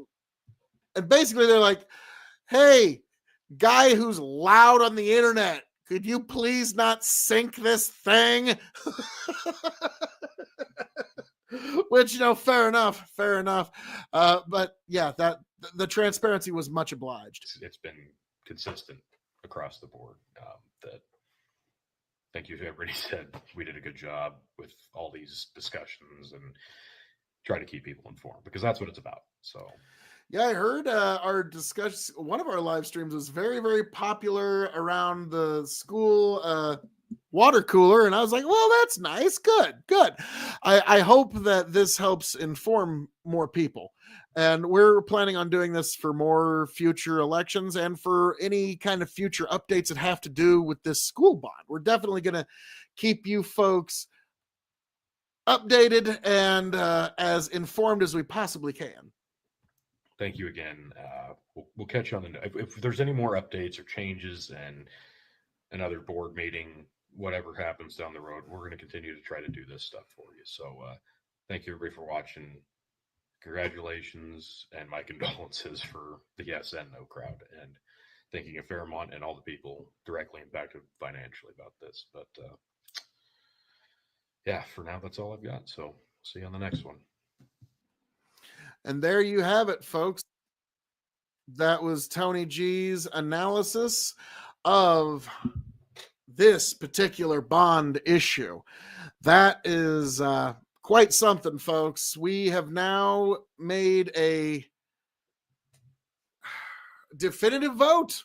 And basically, they're like, "Hey, guy who's loud on the internet, could you please not sync this thing?" Which fair enough. But yeah, that the transparency was much obliged. it's been consistent across the board. That thank you to everybody said we did a good job with all these discussions and try to keep people informed, because that's what it's about. So yeah, I heard our discussion. One of our live streams was very, very popular around the school water cooler, and I was like, well, that's nice. Good. I hope that this helps inform more people. And we're planning on doing this for more future elections and for any kind of future updates that have to do with this school bond. We're definitely going to keep you folks updated and as informed as we possibly can. thank you again. We'll catch you on the if there's any more updates or changes, and another board meeting, whatever happens down the road, we're going to continue to try to do this stuff for you. So thank you everybody for watching. Congratulations and my condolences for the yes and no crowd, and thanking a Fairmont and all the people directly impacted financially about this. But yeah, for now, that's all I've got. So see you on the next one. And there you have it, folks. That was Tony G's analysis of this particular bond issue. That is quite something, folks. We have now made a definitive vote,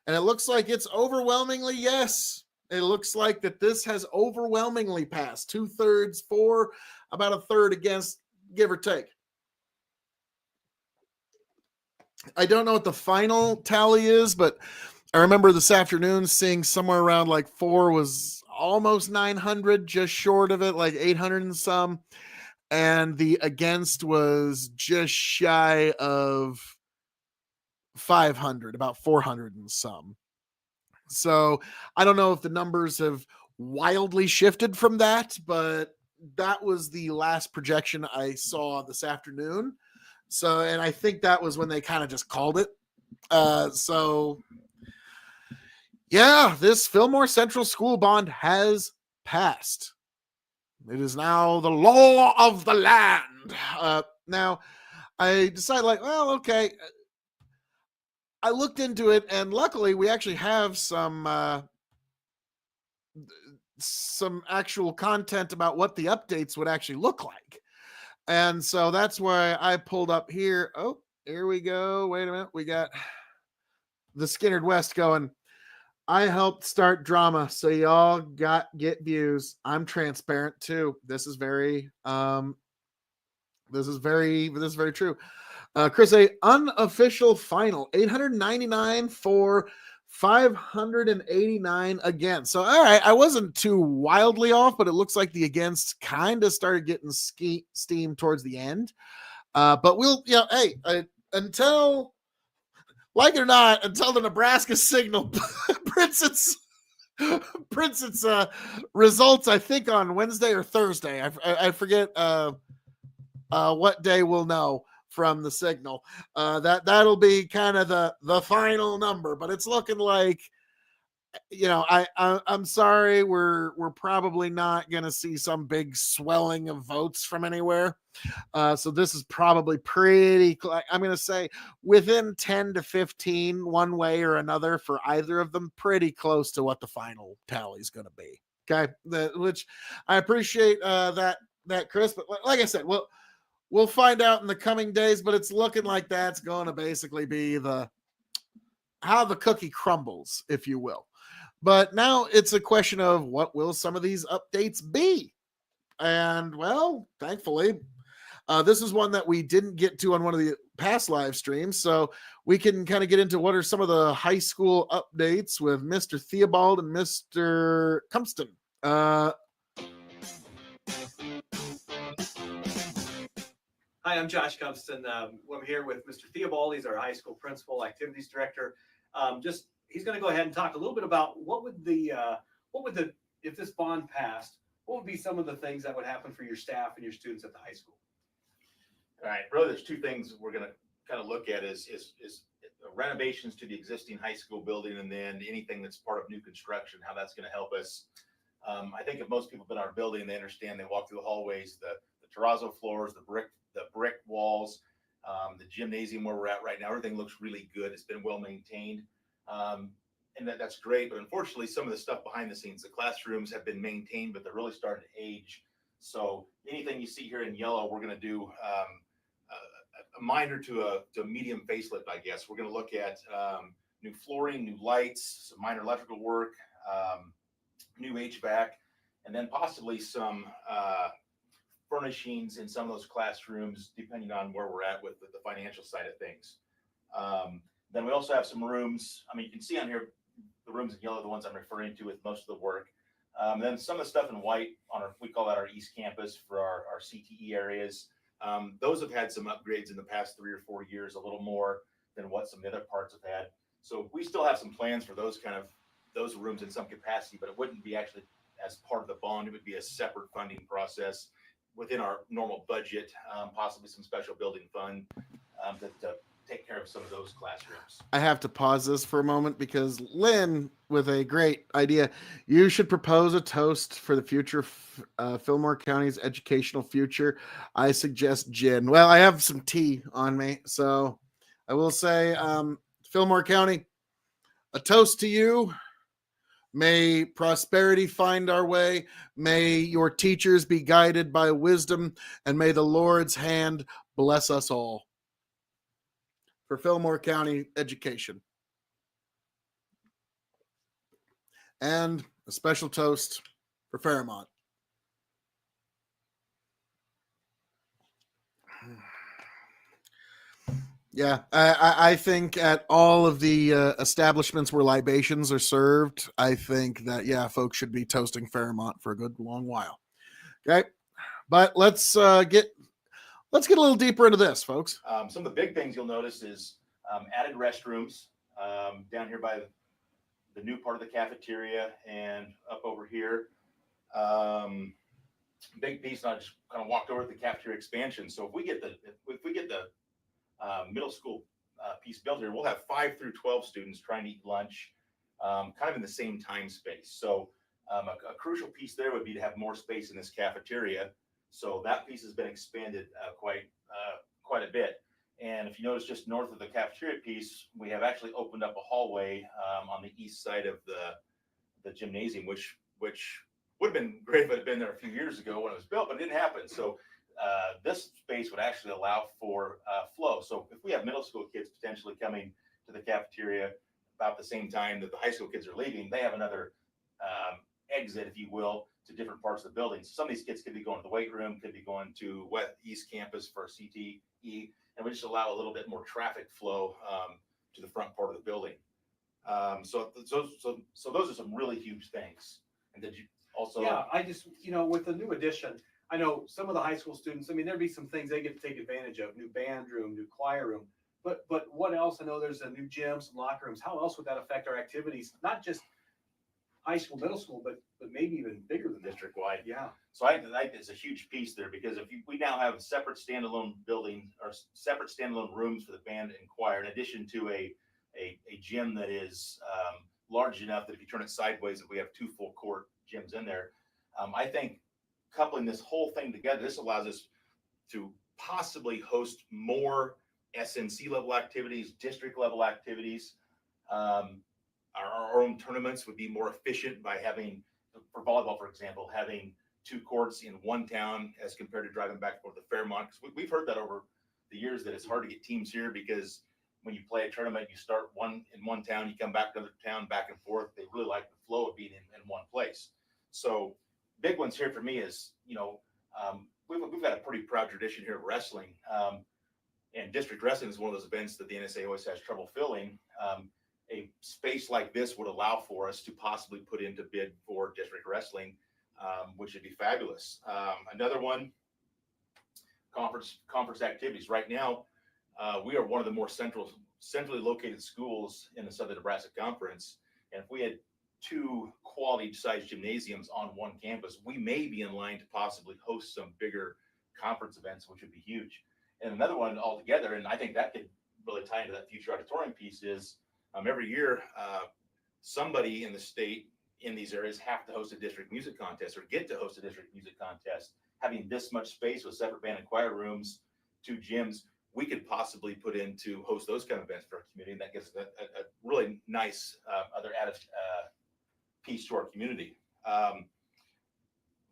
and it looks like it's overwhelmingly yes. It looks like that this has overwhelmingly passed, 2/3 for, about a third against, give or take. I don't know what the final tally is, but I remember this afternoon seeing somewhere around like 4 was almost 900, just short of it, like 800 and some. And the against was just shy of 500, about 400 and some. So I don't know if the numbers have wildly shifted from that, but that was the last projection I saw this afternoon. So, and I think that was when they kind of just called it. So yeah, this Fillmore Central School bond has passed. It is now the law of the land. Now, I decided, like, well, okay. I looked into it, and luckily, we actually have some actual content about what the updates would actually look like. And so that's why I pulled up here. Oh, here we go. Wait a minute. We got the Skinnerd West going. I helped start drama, so y'all get views. I'm transparent too. This is very true. Chris, a unofficial final 899 for 589 against. So all right, I wasn't too wildly off, but it looks like the against kind of started getting steam towards the end. But we'll, hey, until, like it or not, until the Nebraska signal prints its results, I think on Wednesday or Thursday. I forget what day we'll know from the signal. That'll be kind of the final number, but it's looking like, I'm sorry, we're probably not going to see some big swelling of votes from anywhere. So this is probably pretty, I'm going to say within 10 to 15 one way or another for either of them, pretty close to what the final tally is going to be. Okay. Which I appreciate that, Chris, but like I said, we'll find out in the coming days, but it's looking like that's going to basically be how the cookie crumbles, if you will. But now it's a question of what will some of these updates be? And well, thankfully, this is one that we didn't get to on one of the past live streams. So we can kind of get into what are some of the high school updates with Mr. Theobald and Mr. Cumpston. Hi, I'm Josh Cumpston. I'm here with Mr. Theobald. He's our high school principal, activities director. He's going to go ahead and talk a little bit about if this bond passed, what would be some of the things that would happen for your staff and your students at the high school? All right, really, there's two things we're going to kind of look at is renovations to the existing high school building, and then anything that's part of new construction, how that's going to help us. I think if most people have been in our building, they understand. They walk through the hallways, the terrazzo floors, the brick walls, the gymnasium where we're at right now. Everything looks really good. It's been well maintained, and that's great. But unfortunately, some of the stuff behind the scenes, the classrooms have been maintained, but they're really starting to age. So anything you see here in yellow, we're going to do a minor to a medium facelift, I guess. We're going to look at new flooring, new lights, some minor electrical work, new HVAC, and then possibly some furnishings in some of those classrooms, depending on where we're at with the financial side of things. Then we also have some rooms. I mean, you can see on here, the rooms in yellow, the ones I'm referring to with most of the work. Then some of the stuff in white we call that our East Campus for our CTE areas. Those have had some upgrades in the past 3 or 4 years, a little more than what some of the other parts have had. So we still have some plans for those kind of those rooms in some capacity, but it wouldn't be actually as part of the bond. It would be a separate funding process within our normal budget, possibly some special building fund to take care of some of those classrooms. I have to pause this for a moment because Lynn, with a great idea, you should propose a toast for the future Fillmore County's educational future. I suggest gin. Well, I have some tea on me, so I will say, Fillmore County, a toast to you. May prosperity find our way. May your teachers be guided by wisdom, and may the Lord's hand bless us all. For Fillmore County education. And a special toast for Fairmont. Yeah, I think at all of the establishments where libations are served, I think that, yeah, folks should be toasting Fairmont for a good long while. Okay, but let's get a little deeper into this, folks. Some of the big things you'll notice is added restrooms down here by the new part of the cafeteria and up over here. Big piece, and I just kind of walked over to the cafeteria expansion. So if we get the middle school piece built here, we'll have 5 through 12 students trying to eat lunch, kind of in the same time space. So a crucial piece there would be to have more space in this cafeteria. So that piece has been expanded quite a bit. And if you notice, just north of the cafeteria piece, we have actually opened up a hallway on the east side of the gymnasium, which would have been great if it had been there a few years ago when it was built, but it didn't happen. So this space would actually allow for flow. So if we have middle school kids potentially coming to the cafeteria about the same time that the high school kids are leaving, they have another exit, if you will, to different parts of the building. So some of these kids could be going to the weight room, could be going to East Campus for CTE, and we just allow a little bit more traffic flow to the front part of the building. So those are some really huge things. And did you also? Yeah, I just, with the new addition, I know some of the high school students, I mean, there'd be some things they get to take advantage of, new band room, new choir room. But what else? I know there's a new gym, some locker rooms. How else would that affect our activities? Not just high school, middle school, but maybe even bigger than district wide. Yeah. So I think it's a huge piece there, because we now have separate standalone building or separate standalone rooms for the band and choir, in addition to a gym that is large enough that if you turn it sideways, if we have 2 full court gyms in there, I think coupling this whole thing together, this allows us to possibly host more SNC level activities, district level activities. Our own tournaments would be more efficient by having, for volleyball, for example, having 2 courts in one town as compared to driving back and forth to Fairmont. Because we've heard that over the years that it's hard to get teams here, because when you play a tournament, you start in one town, you come back to another town, back and forth. They really like the flow of being in one place. So big ones here for me is, we've got a pretty proud tradition here of wrestling. And district wrestling is one of those events that the NSA always has trouble filling. A space like this would allow for us to possibly put into bid for district wrestling, which would be fabulous. Another one, conference activities. Right now, we are one of the more centrally located schools in the Southern Nebraska Conference. And if we had 2 quality sized gymnasiums on one campus, we may be in line to possibly host some bigger conference events, which would be huge. And another one altogether, and I think that could really tie into that future auditorium piece, is every year somebody in the state in these areas have to host a district music contest or get to host a district music contest. Having this much space with separate band and choir rooms, 2 gyms, we could possibly put in to host those kind of events for our community. And that gives a really nice other added piece to our community.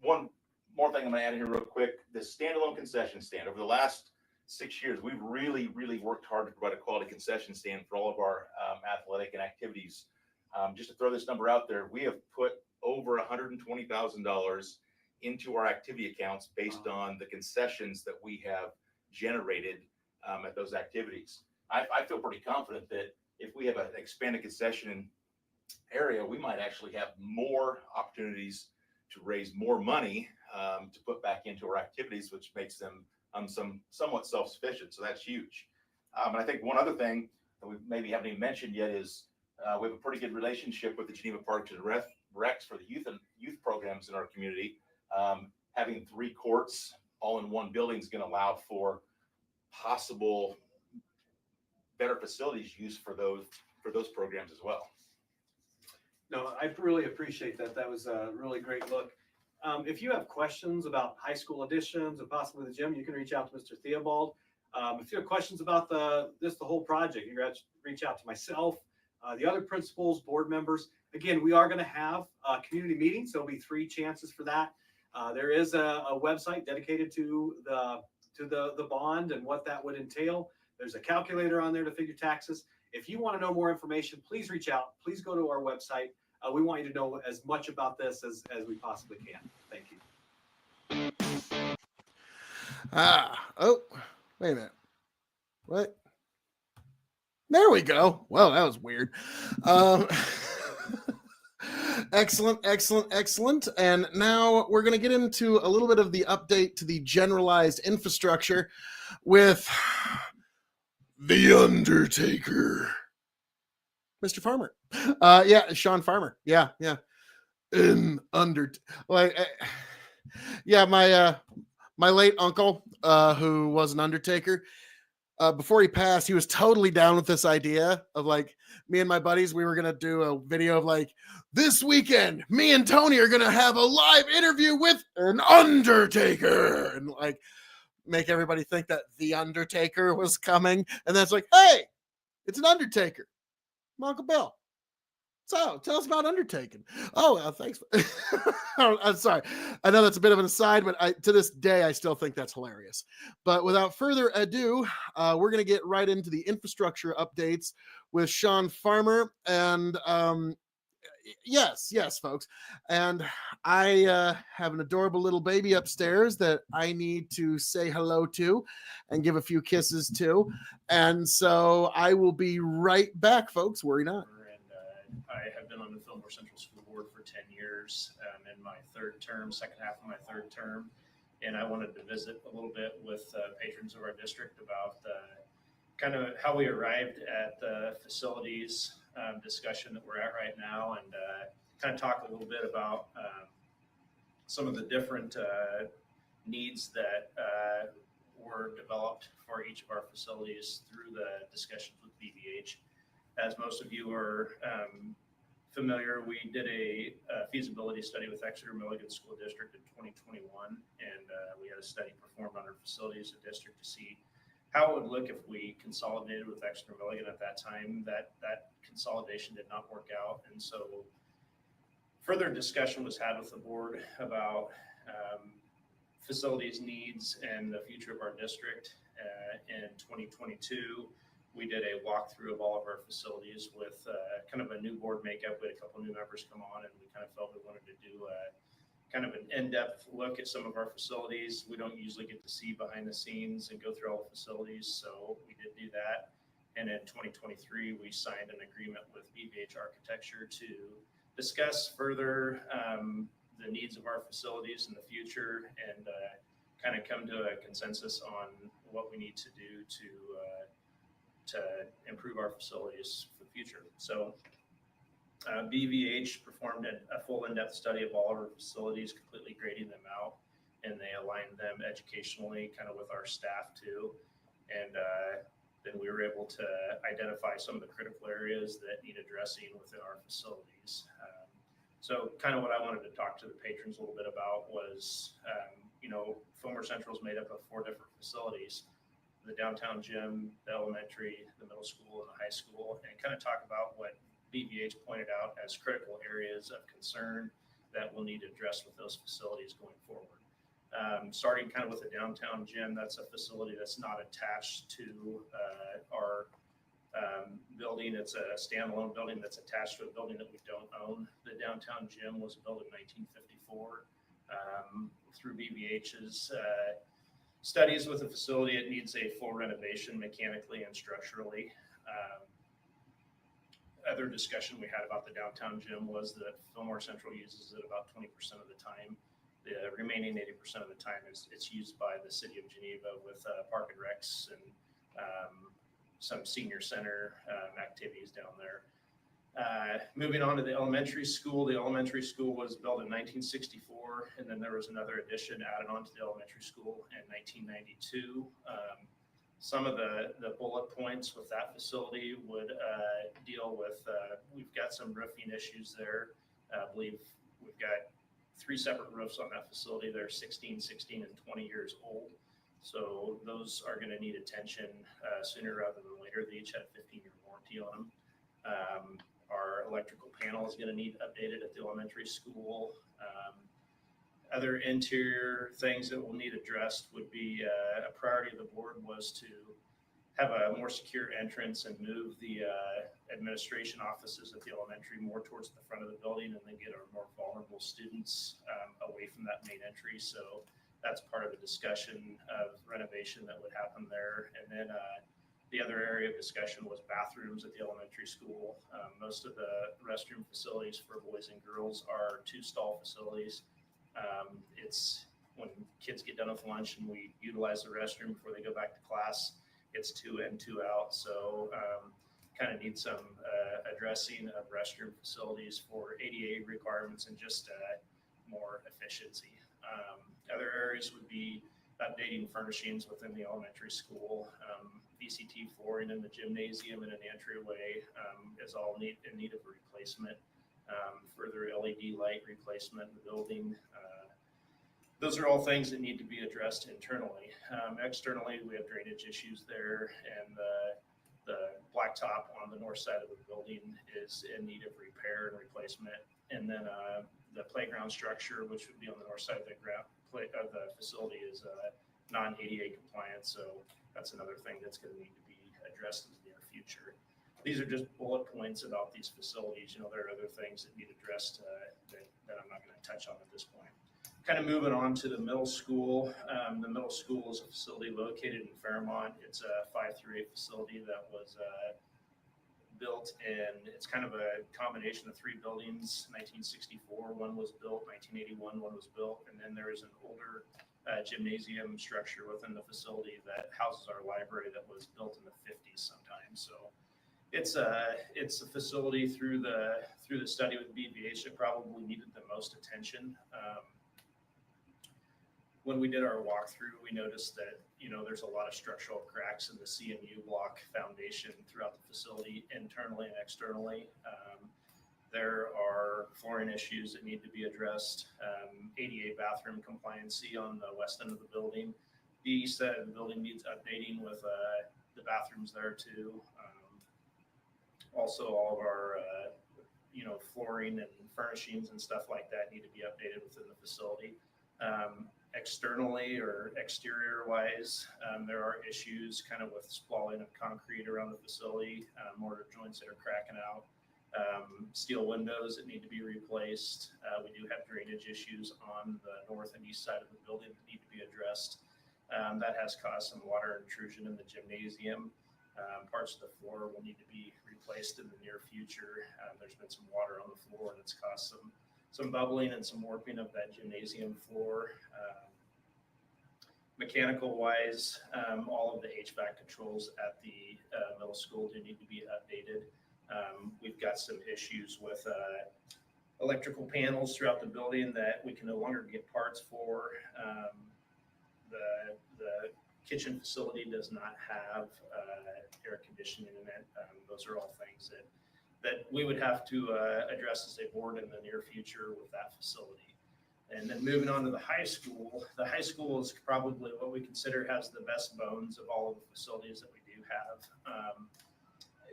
One more thing I'm going to add in here real quick: the standalone concession stand. Over the last 6 years, we've really worked hard to provide a quality concession stand for all of our athletic and activities. Just to throw this number out there, we have put over $120,000 into our activity accounts based on the concessions that we have generated at those activities. I feel pretty confident that if we have an expanded concession area, we might actually have more opportunities to raise more money to put back into our activities, which makes them somewhat self-sufficient. So that's huge. And I think one other thing that we maybe haven't even mentioned yet is We have a pretty good relationship with the Geneva Parks and Recs for the youth programs in our community. Having 3 courts all in one building is going to allow for possible better facilities used for those programs as well. No, I really appreciate that. That was a really great look. If you have questions about high school additions and possibly the gym, you can reach out to Mr. Theobald. If you have questions about the whole project, you can reach out to myself, the other principals, board members. Again, we are going to have community meetings. There'll be 3 chances for that. There is a website dedicated to the bond and what that would entail. There's a calculator on there to figure taxes. If you want to know more information, please reach out. Please go to our website. We want you to know as much about this as we possibly can. Thank you. Oh, wait a minute. What? There we go. Well, that was weird. Excellent. And now we're going to get into a little bit of the update to the generalized infrastructure with the Undertaker. Mr. Farmer. Yeah, Sean Farmer. Yeah. My late uncle, who was an undertaker, before he passed, he was totally down with this idea of like me and my buddies. We were going to do a video of like, this weekend, me and Tony are going to have a live interview with an undertaker, and like make everybody think that the Undertaker was coming. And that's like, hey, it's an undertaker. My Uncle Bill. So tell us about undertaking. Oh, thanks. I'm sorry. I know that's a bit of an aside, but to this day, I still think that's hilarious. But without further ado, we're going to get right into the infrastructure updates with Sean Farmer. And yes, folks. And I have an adorable little baby upstairs that I need to say hello to and give a few kisses to. And so I will be right back, folks. Worry not. I have been on the Fillmore Central School Board for 10 years. In my second half of my third term, and I wanted to visit a little bit with patrons of our district about kind of how we arrived at the facilities discussion that we're at right now, and kind of talk a little bit about some of the different needs that were developed for each of our facilities through the discussions with BVH. As most of you are familiar, we did a feasibility study with Exeter Milligan School District in 2021, and we had a study performed on our facilities in district to see how it would look if we consolidated with Exeter Milligan at that time. That consolidation did not work out, and so further discussion was had with the board about facilities needs and the future of our district. In 2022, we did a walkthrough of all of our facilities with kind of a new board makeup. We had a couple new members come on, and we kind of felt we wanted to do kind of an in-depth look at some of our facilities. We don't usually get to see behind the scenes and go through all the facilities, so we did do that. And in 2023, we signed an agreement with BVH Architecture to discuss further the needs of our facilities in the future, and kind of come to a consensus on what we need to do to improve our facilities for the future. So BVH performed a full in-depth study of all of our facilities, completely grading them out, and they aligned them educationally kind of with our staff too. And then we were able to identify some of the critical areas that need addressing within our facilities. So kind of what I wanted to talk to the patrons a little bit about was, Fillmore Central is made up of 4 different facilities: the downtown gym, the elementary, the middle school, and the high school, and kind of talk about what BVH pointed out as critical areas of concern that we'll need to address with those facilities going forward. Starting kind of with the downtown gym, that's a facility that's not attached to our building. It's a standalone building that's attached to a building that we don't own. The downtown gym was built in 1954. Through BVH's studies with the facility, it needs a full renovation mechanically and structurally. Other discussion we had about the downtown gym was that Fillmore Central uses it about 20% of the time. The remaining 80% of the time it's used by the city of Geneva with Park and Recs and some senior center activities down there. Moving on to the elementary school was built in 1964, and then there was another addition added on to the elementary school in 1992. Some of the bullet points with that facility would deal with, we've got some roofing issues there. I believe we've got 3 separate roofs on that facility. They're 16, 16, and 20 years old. So those are going to need attention sooner rather than later. They each had a 15-year warranty on them. Our electrical panel is going to need updated at the elementary school. Other interior things that will need addressed would be a priority of the board was to have a more secure entrance and move the administration offices at the elementary more towards the front of the building, and then get our more vulnerable students away from that main entry. So that's part of the discussion of renovation that would happen there. And then the other area of discussion was bathrooms at the elementary school. Most of the restroom facilities for boys and girls are 2-stall facilities. It's when kids get done with lunch and we utilize the restroom before they go back to class, it's 2 in, 2 out. So kind of need some addressing of restroom facilities for ADA requirements and just more efficiency. Other areas would be updating furnishings within the elementary school. VCT flooring in the gymnasium and an entryway is all in need of replacement. Further LED light replacement in the building. Those are all things that need to be addressed internally. Externally, we have drainage issues there, and the blacktop on the north side of the building is in need of repair and replacement. And then the playground structure, which would be on the north side of the facility, is non-ADA compliant. So that's another thing that's going to need to be addressed in the near future. These are just bullet points about these facilities. You know, there are other things that need addressed that I'm not going to touch on at this point. Kind of moving on to the middle school. The middle school is a facility located in Fairmont. It's a 5 through 8 facility that was built, and it's kind of a combination of 3 buildings. 1964, one was built. 1981, one was built, and then there is an older gymnasium structure within the facility that houses our library that was built in the 50s sometime. So it's a facility through the study with BVH that probably needed the most attention. When we did our walkthrough, we noticed that, you know, there's a lot of structural cracks in the CMU block foundation throughout the facility, internally and externally. There are flooring issues that need to be addressed. ADA bathroom compliancy on the west end of the building. The east side of the building needs updating with the bathrooms there too. Also, all of our flooring and furnishings and stuff like that need to be updated within the facility. Externally or exterior wise, there are issues kind of with spalling of concrete around the facility, mortar joints that are cracking out, steel windows that need to be replaced. We do have drainage issues on the north and east side of the building that need to be addressed. That has caused some water intrusion in the gymnasium. Parts of the floor will need to be replaced in the near future. There's been some water on the floor and it's caused some bubbling and some warping of that gymnasium floor. Mechanical wise, all of the HVAC controls at the middle school do need to be updated. We've got some issues with electrical panels throughout the building that we can no longer get parts for. The kitchen facility does not have air conditioning in it. Those are all things that we would have to address as a board in the near future with that facility. And then moving on to the high school is probably what we consider has the best bones of all of the facilities that we do have.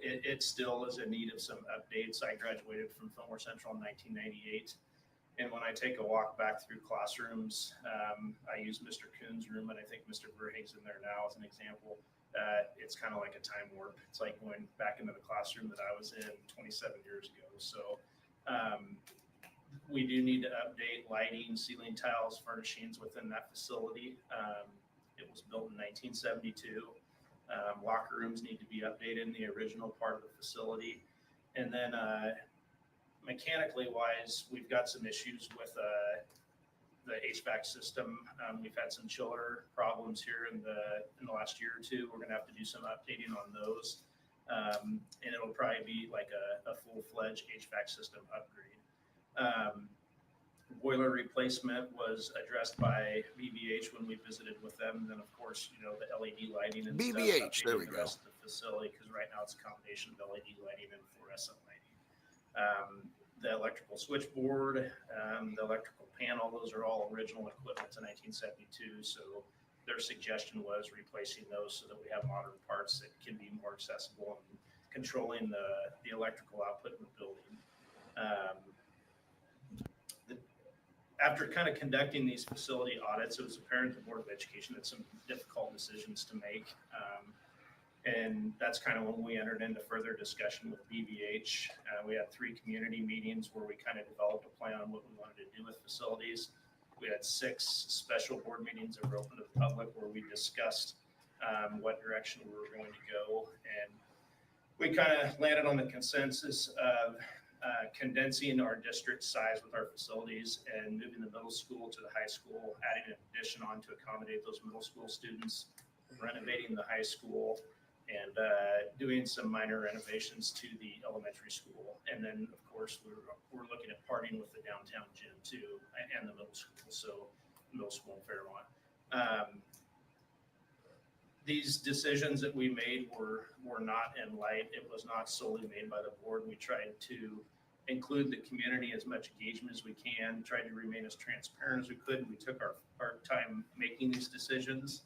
It still is in need of some updates. I graduated from Fillmore Central in 1998. And when I take a walk back through classrooms, I use Mr. Kuhn's room, and I think Mr. Verhaeg's in there now as an example. It's kind of like a time warp. It's like going back into the classroom that I was in 27 years ago. So we do need to update lighting, ceiling tiles, furnishings within that facility. It was built in 1972. Locker rooms need to be updated in the original part of the facility. And then mechanically wise, we've got some issues with the HVAC system. We've had some chiller problems here in the last year or two. We're going to have to do some updating on those. And it'll probably be like a full-fledged HVAC system upgrade. Boiler replacement was addressed by BVH when we visited with them. And then, of course, the LED lighting and BVH, stuff, there we the go. rest of the facility, because right now it's a combination of LED lighting and fluorescent lighting. The electrical switchboard, the electrical panel, those are all original equipment to 1972. So their suggestion was replacing those so that we have modern parts that can be more accessible and controlling the electrical output in the building. After kind of conducting these facility audits, it was apparent the Board of Education had some difficult decisions to make. And that's kind of when we entered into further discussion with BVH. We had 3 community meetings where we kind of developed a plan on what we wanted to do with facilities. We had 6 special board meetings that were open to the public where we discussed what direction we were going to go. And we kind of landed on the consensus of condensing our district size with our facilities and moving the middle school to the high school, adding an addition on to accommodate those middle school students, renovating the high school, and doing some minor renovations to the elementary school. And then, of course, we're looking at partnering with the downtown gym too, and the middle school, so middle school in Fairmont. These decisions that we made were not in light. It was not solely made by the board. We tried to include the community as much engagement as we can, tried to remain as transparent as we could. We took our time making these decisions.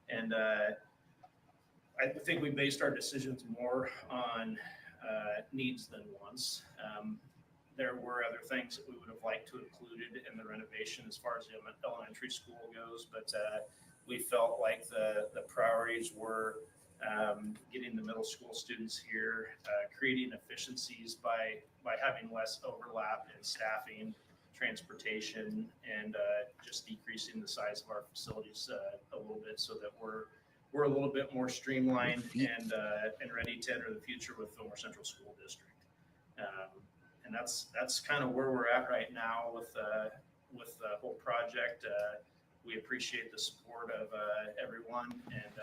And I think we based our decisions more on needs than wants. There were other things that we would have liked to have included in the renovation as far as the elementary school goes, but we felt like the priorities were getting the middle school students here, creating efficiencies by having less overlap in staffing, transportation, and just decreasing the size of our facilities a little bit so that we're a little bit more streamlined and ready to enter the future with Fillmore Central School District. And that's kind of where we're at right now with the whole project. We appreciate the support of everyone, and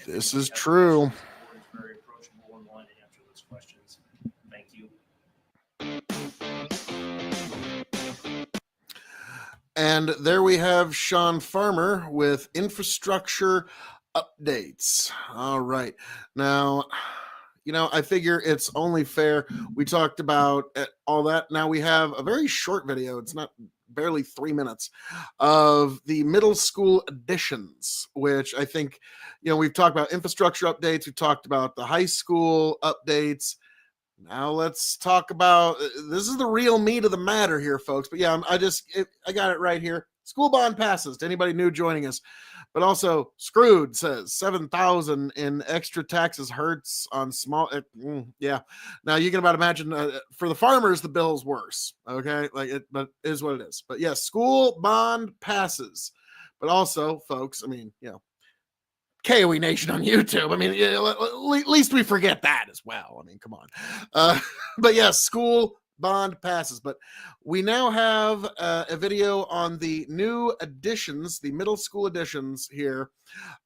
this is true. The board is very approachable and willing to answer those questions. Thank you. And there we have Sean Farmer with infrastructure updates. All right. Now, I figure it's only fair. We talked about all that. Now we have a very short video. It's not barely 3 minutes of the middle school additions, which I think, we've talked about infrastructure updates. We've talked about the high school updates. Now let's talk about, this is the real meat of the matter here, folks. But yeah, I got it right here. School bond passes to anybody new joining us. But also, Screwed says 7,000 in extra taxes hurts on small. Yeah. Now you can about imagine for the farmers, the bill's worse. Okay. But it is what it is. But yes, school bond passes. But also, folks, K.O.E Nation on YouTube. At least we forget that as well. Come on. But yes, school bond passes. But we now have a video on the new additions, the middle school additions here,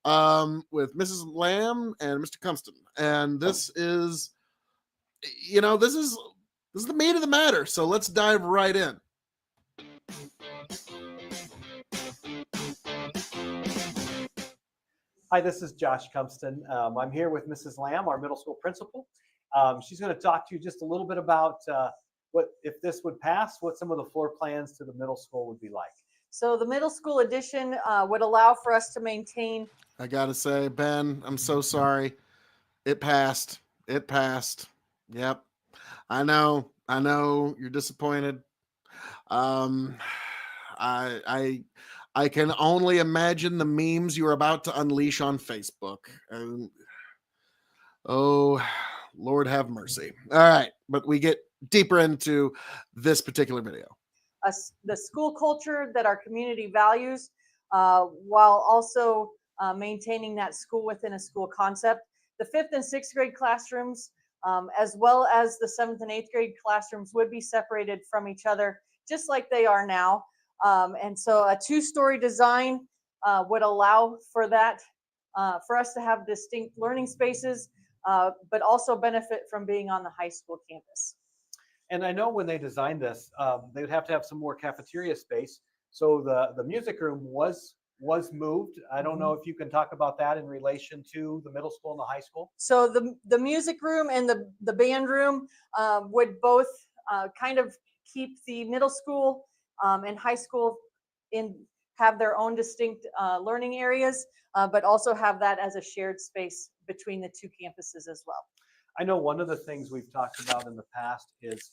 with Mrs. Lamb and Mr. Cumston. And this is, this is the meat of the matter. So let's dive right in. Hi, this is Josh Cumston. I'm here with Mrs. Lamb, our middle school principal. She's going to talk to you just a little bit about what, if this would pass, what some of the floor plans to the middle school would be like. So the middle school addition would allow for us to maintain. I got to say, Ben, I'm so sorry. It passed. Yep. I know you're disappointed. I can only imagine the memes you're about to unleash on Facebook. Oh, Lord have mercy. All right, but we get deeper into this particular video. The school culture that our community values, while also maintaining that school within a school concept. The 5th and 6th grade classrooms, as well as the 7th and 8th grade classrooms, would be separated from each other, just like they are now. And so a 2-story design would allow for that, for us to have distinct learning spaces but also benefit from being on the high school campus. And I know when they designed this, they would have to have some more cafeteria space. So the music room was moved. I don't know if you can talk about that in relation to the middle school and the high school. So the music room and the band room would both kind of keep the middle school and high school have their own distinct learning areas, but also have that as a shared space between the two campuses as well. I know one of the things we've talked about in the past is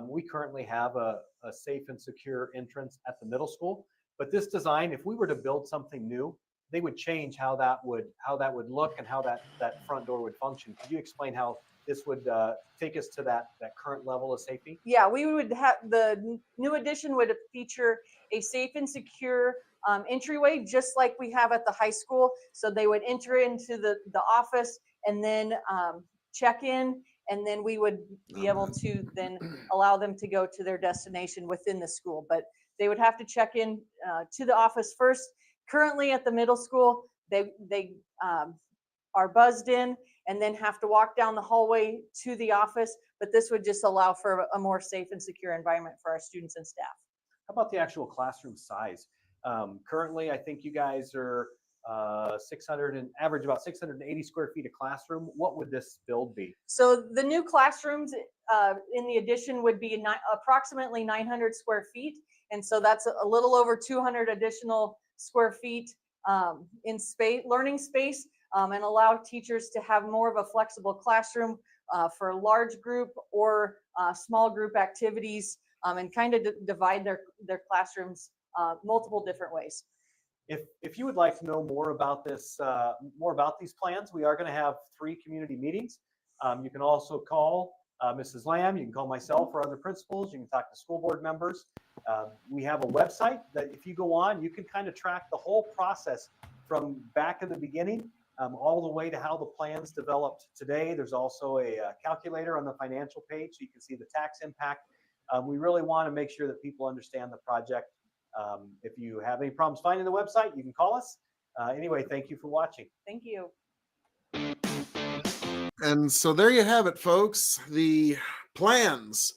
we currently have a safe and secure entrance at the middle school, but this design, if we were to build something new, they would change how that would look and how that front door would function. Could you explain how this would take us to that current level of safety? Yeah, we would have the new addition would feature a safe and secure entryway, just like we have at the high school. So they would enter into the office and then check in, and then we would be able to then allow them to go to their destination within the school. But they would have to check in to the office first. Currently at the middle school, they are buzzed in and then have to walk down the hallway to the office. But this would just allow for a more safe and secure environment for our students and staff. How about the actual classroom size? Currently, I think you guys are 600 and average about 680 square feet a classroom. What would this build be? So the new classrooms in the addition would be approximately 900 square feet. And so that's a little over 200 additional square feet in space, learning space, and allow teachers to have more of a flexible classroom for large group or small group activities, and kind of divide their classrooms multiple different ways. If you would like to know more about this, more about these plans, we are going to have 3 community meetings. You can also call Mrs. Lamb. You can call myself or other principals. You can talk to school board members. We have a website that if you go on, you can kind of track the whole process from back in the beginning all the way to how the plans developed today. There's also a calculator on the financial page, so you can see the tax impact. We really want to make sure that people understand the project. If you have any problems finding the website, you can call us. Anyway, thank you for watching. Thank you. And so there you have it, folks. The plans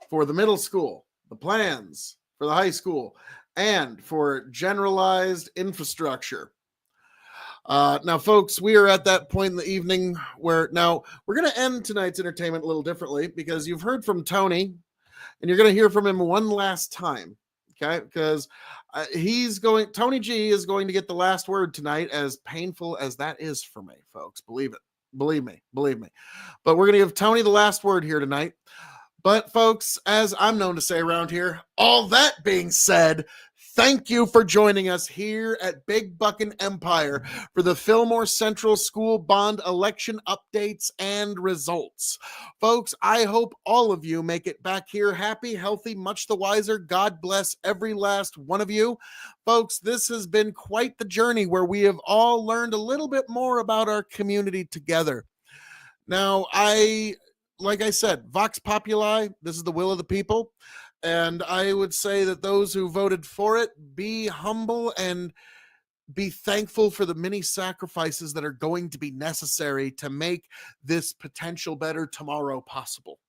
for the middle school, the plans for the high school, and for generalized infrastructure. Now, folks, we are at that point in the evening where now we're going to end tonight's entertainment a little differently, because you've heard from Tony and you're going to hear from him one last time. Okay, because Tony G is going to get the last word tonight, as painful as that is for me, folks. Believe me. But we're going to give Tony the last word here tonight. But folks, as I'm known to say around here, all that being said, thank you for joining us here at Big Buckin' Empire for the Fillmore Central School Bond election updates and results. Folks, I hope all of you make it back here happy, healthy, much the wiser. God bless every last one of you. Folks, this has been quite the journey where we have all learned a little bit more about our community together. Now, like I said, Vox Populi, this is the will of the people. And I would say that those who voted for it, be humble and be thankful for the many sacrifices that are going to be necessary to make this potential better tomorrow possible.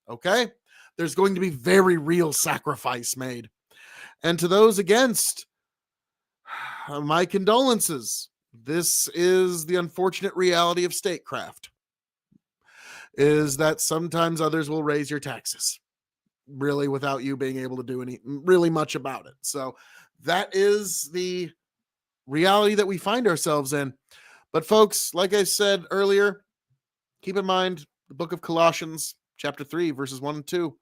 Okay? There's going to be very real sacrifice made. And to those against, my condolences. This is the unfortunate reality of statecraft, is that sometimes others will raise your taxes, really, without you being able to do really much about it. So that is the reality that we find ourselves in. But folks, like I said earlier, keep in mind the book of Colossians, chapter 3, verses 1 and 2.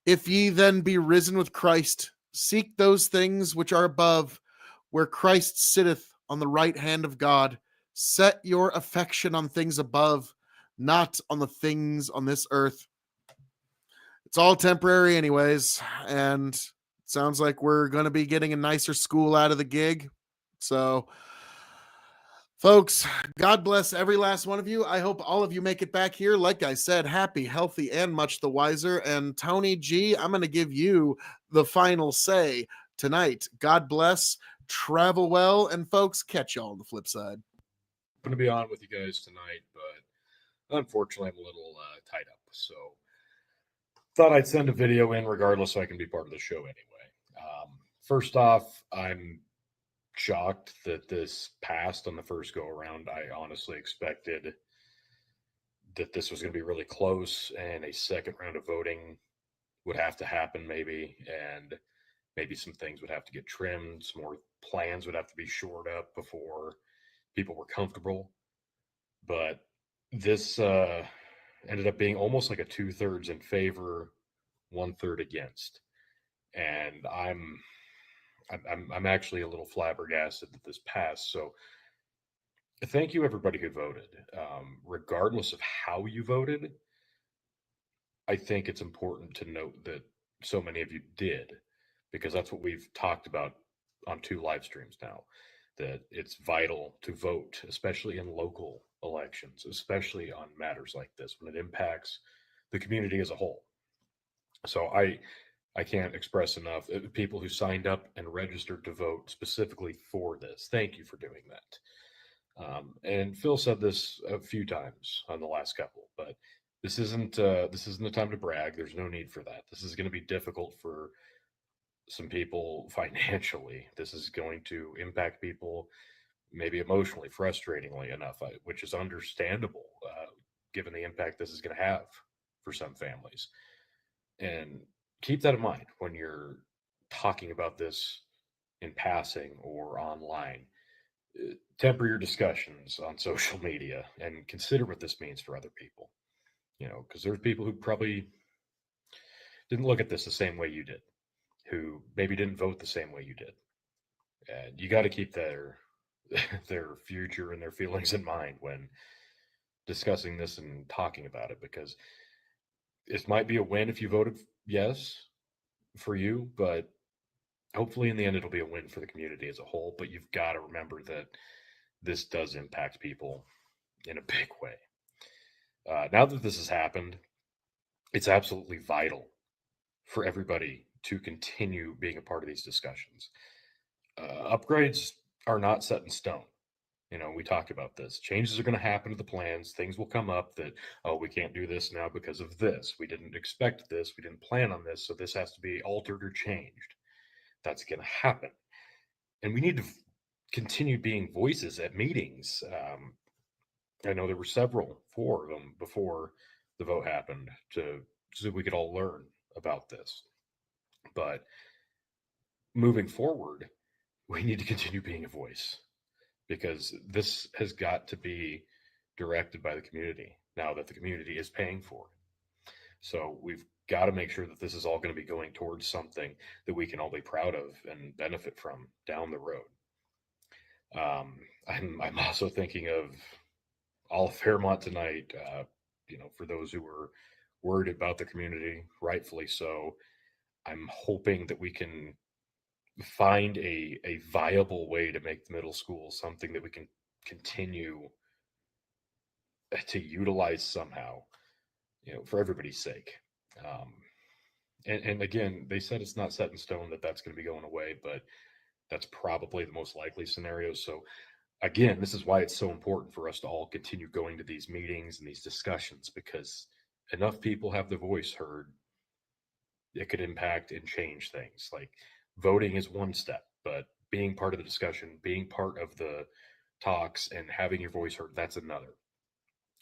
If ye then be risen with Christ, seek those things which are above, where Christ sitteth on the right hand of God. Set your affection on things above, not on the things on this earth. It's all temporary anyways, and it sounds like we're going to be getting a nicer school out of the gig. So, folks, God bless every last one of you. I hope all of you make it back here, like I said, happy, healthy, and much the wiser. And Tony G, I'm going to give you the final say tonight. God bless, travel well, and folks, catch y'all on the flip side. I'm going to be on with you guys tonight, but Unfortunately, I'm a little tied up, so thought I'd send a video in regardless so I can be part of the show anyway. First off, I'm shocked that this passed on the first go around. I honestly expected that this was going to be really close and a second round of voting would have to happen, maybe, and maybe some things would have to get trimmed, some more plans would have to be shored up before people were comfortable. But this ended up being almost like a 2/3 in favor, 1/3 against, and I'm actually a little flabbergasted that this passed. So thank you everybody who voted. Regardless of how you voted, I think it's important to note that so many of you did, because that's what we've talked about on 2 live streams now. That it's vital to vote, especially in local elections, especially on matters like this when it impacts the community as a whole. So I can't express enough people who signed up and registered to vote specifically for this. Thank you for doing that. And Phil said this a few times on the last couple, but this isn't the time to brag. There's no need for that. This is going to be difficult for some people financially. This is going to impact people maybe emotionally, frustratingly enough, which is understandable given the impact this is going to have for some families. And keep that in mind when you're talking about this in passing or online. Temper your discussions on social media and consider what this means for other people. Because there's people who probably didn't look at this the same way you did, who maybe didn't vote the same way you did. And you got to keep their their future and their feelings in mind when discussing this and talking about it, because it might be a win if you voted yes for you, but hopefully in the end it'll be a win for the community as a whole. But you've got to remember that this does impact people in a big way. Now that this has happened, it's absolutely vital for everybody to continue being a part of these discussions. Upgrades are not set in stone. We talked about this. Changes are going to happen to the plans. Things will come up that, oh, we can't do this now because of this. We didn't expect this. We didn't plan on this. So this has to be altered or changed. That's going to happen. And we need to continue being voices at meetings. I know there were four of them before the vote happened, so we could all learn about this. But moving forward, we need to continue being a voice, because this has got to be directed by the community now that the community is paying for it. So we've got to make sure that this is all going to be going towards something that we can all be proud of and benefit from down the road. I'm also thinking of all of Fairmont tonight. For those who were worried about the community, rightfully so. I'm hoping that we can find a viable way to make the middle school something that we can continue to utilize somehow, for everybody's sake. And again, they said it's not set in stone that that's going to be going away, but that's probably the most likely scenario. So again, this is why it's so important for us to all continue going to these meetings and these discussions, because enough people have their voice heard. It could impact and change things. Like voting is one step, but being part of the discussion, being part of the talks, and having your voice heard, that's another.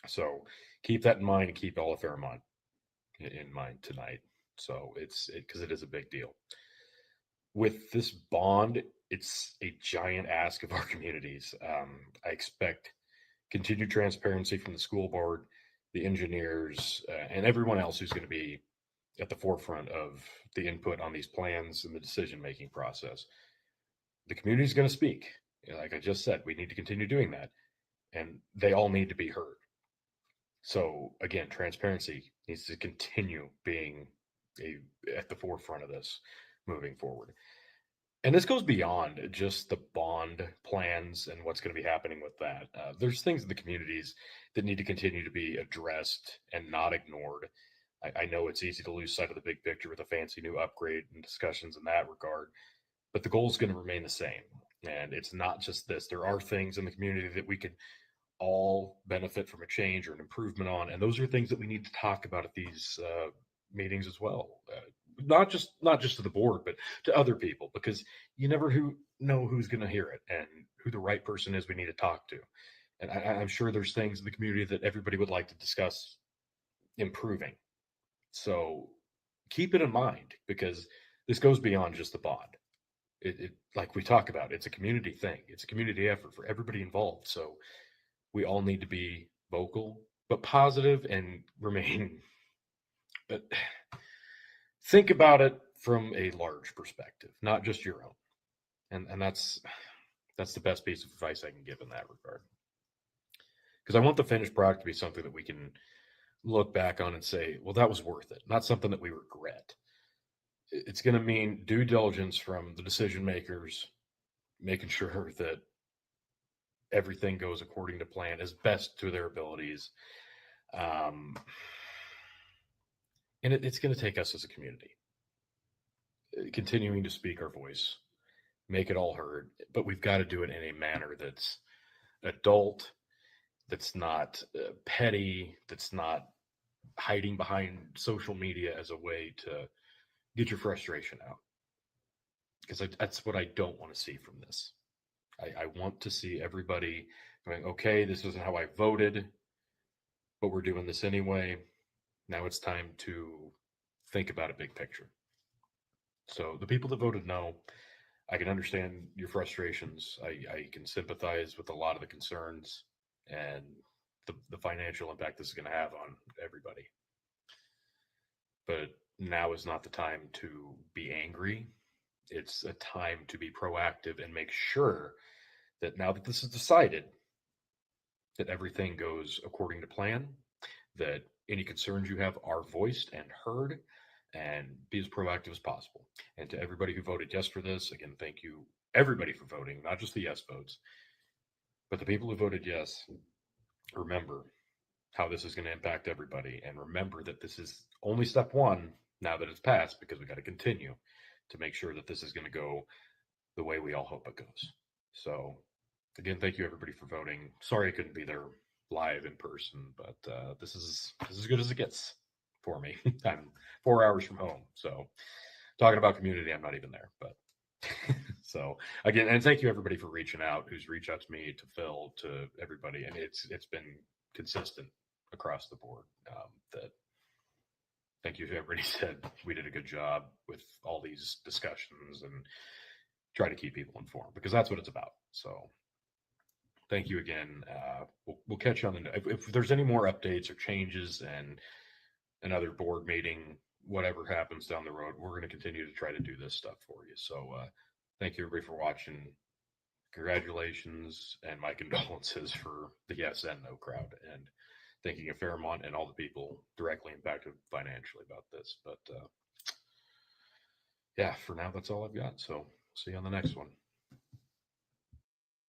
So keep that in mind and keep all of Fairmont in mind tonight. So because it is a big deal. With this bond, it's a giant ask of our communities. I expect continued transparency from the school board, the engineers, and everyone else who's going to be at the forefront of the input on these plans and the decision-making process. The community is going to speak. Like I just said, we need to continue doing that, and they all need to be heard. So again, transparency needs to continue being at the forefront of this moving forward. And this goes beyond just the bond plans and what's going to be happening with that. There's things in the communities that need to continue to be addressed and not ignored. I know it's easy to lose sight of the big picture with a fancy new upgrade and discussions in that regard, but the goal is going to remain the same. And it's not just this. There are things in the community that we could all benefit from a change or an improvement on, and those are things that we need to talk about at these meetings as well. Not just to the board, but to other people, because you never know who's going to hear it and who the right person is we need to talk to. And I'm sure there's things in the community that everybody would like to discuss improving. So keep it in mind, because this goes beyond just the bond. It like we talk about, it's a community thing. It's a community effort for everybody involved. So we all need to be vocal, but positive, and remain. But think about it from a large perspective, not just your own. And that's the best piece of advice I can give in that regard. Because I want the finished product to be something that we can look back on and say, well, that was worth it. Not something that we regret. It's going to mean due diligence from the decision makers, making sure that everything goes according to plan as best to their abilities. And it's going to take us as a community continuing to speak our voice, make it all heard, but we've got to do it in a manner that's adult, that's not petty, that's not hiding behind social media as a way to get your frustration out. Because that's what I don't want to see from this. I want to see everybody going, okay, this isn't how I voted, but we're doing this anyway. Now it's time to think about a big picture. So the people that voted no, I can understand your frustrations. I can sympathize with a lot of the concerns and the financial impact this is going to have on everybody. But now is not the time to be angry. It's a time to be proactive and make sure that now that this is decided, that everything goes according to plan, that any concerns you have are voiced and heard, and be as proactive as possible. And to everybody who voted yes for this, again, thank you everybody for voting, not just the yes votes, but the people who voted yes. Remember how this is going to impact everybody, and remember that this is only step one now that it's passed, because we got to continue to make sure that this is going to go the way we all hope it goes. So again, thank you everybody for voting. Sorry I couldn't be there live in person, but this is as good as it gets for me. I'm 4 hours from home, so talking about community, I'm not even there. But so again, and thank you everybody for reaching out, who's reached out to me, to Phil, to everybody, and it's been consistent across the board. That thank you to everybody said we did a good job with all these discussions and try to keep people informed, because that's what it's about. So thank you again. We'll catch you on the, if there's any more updates or changes and another board meeting, whatever happens down the road, we're going to continue to try to do this stuff for you. So thank you everybody for watching. Congratulations and my condolences for the yes and no crowd, and thanking of Fairmont and all the people directly impacted financially about this. But yeah, for now, that's all I've got. So see you on the next one.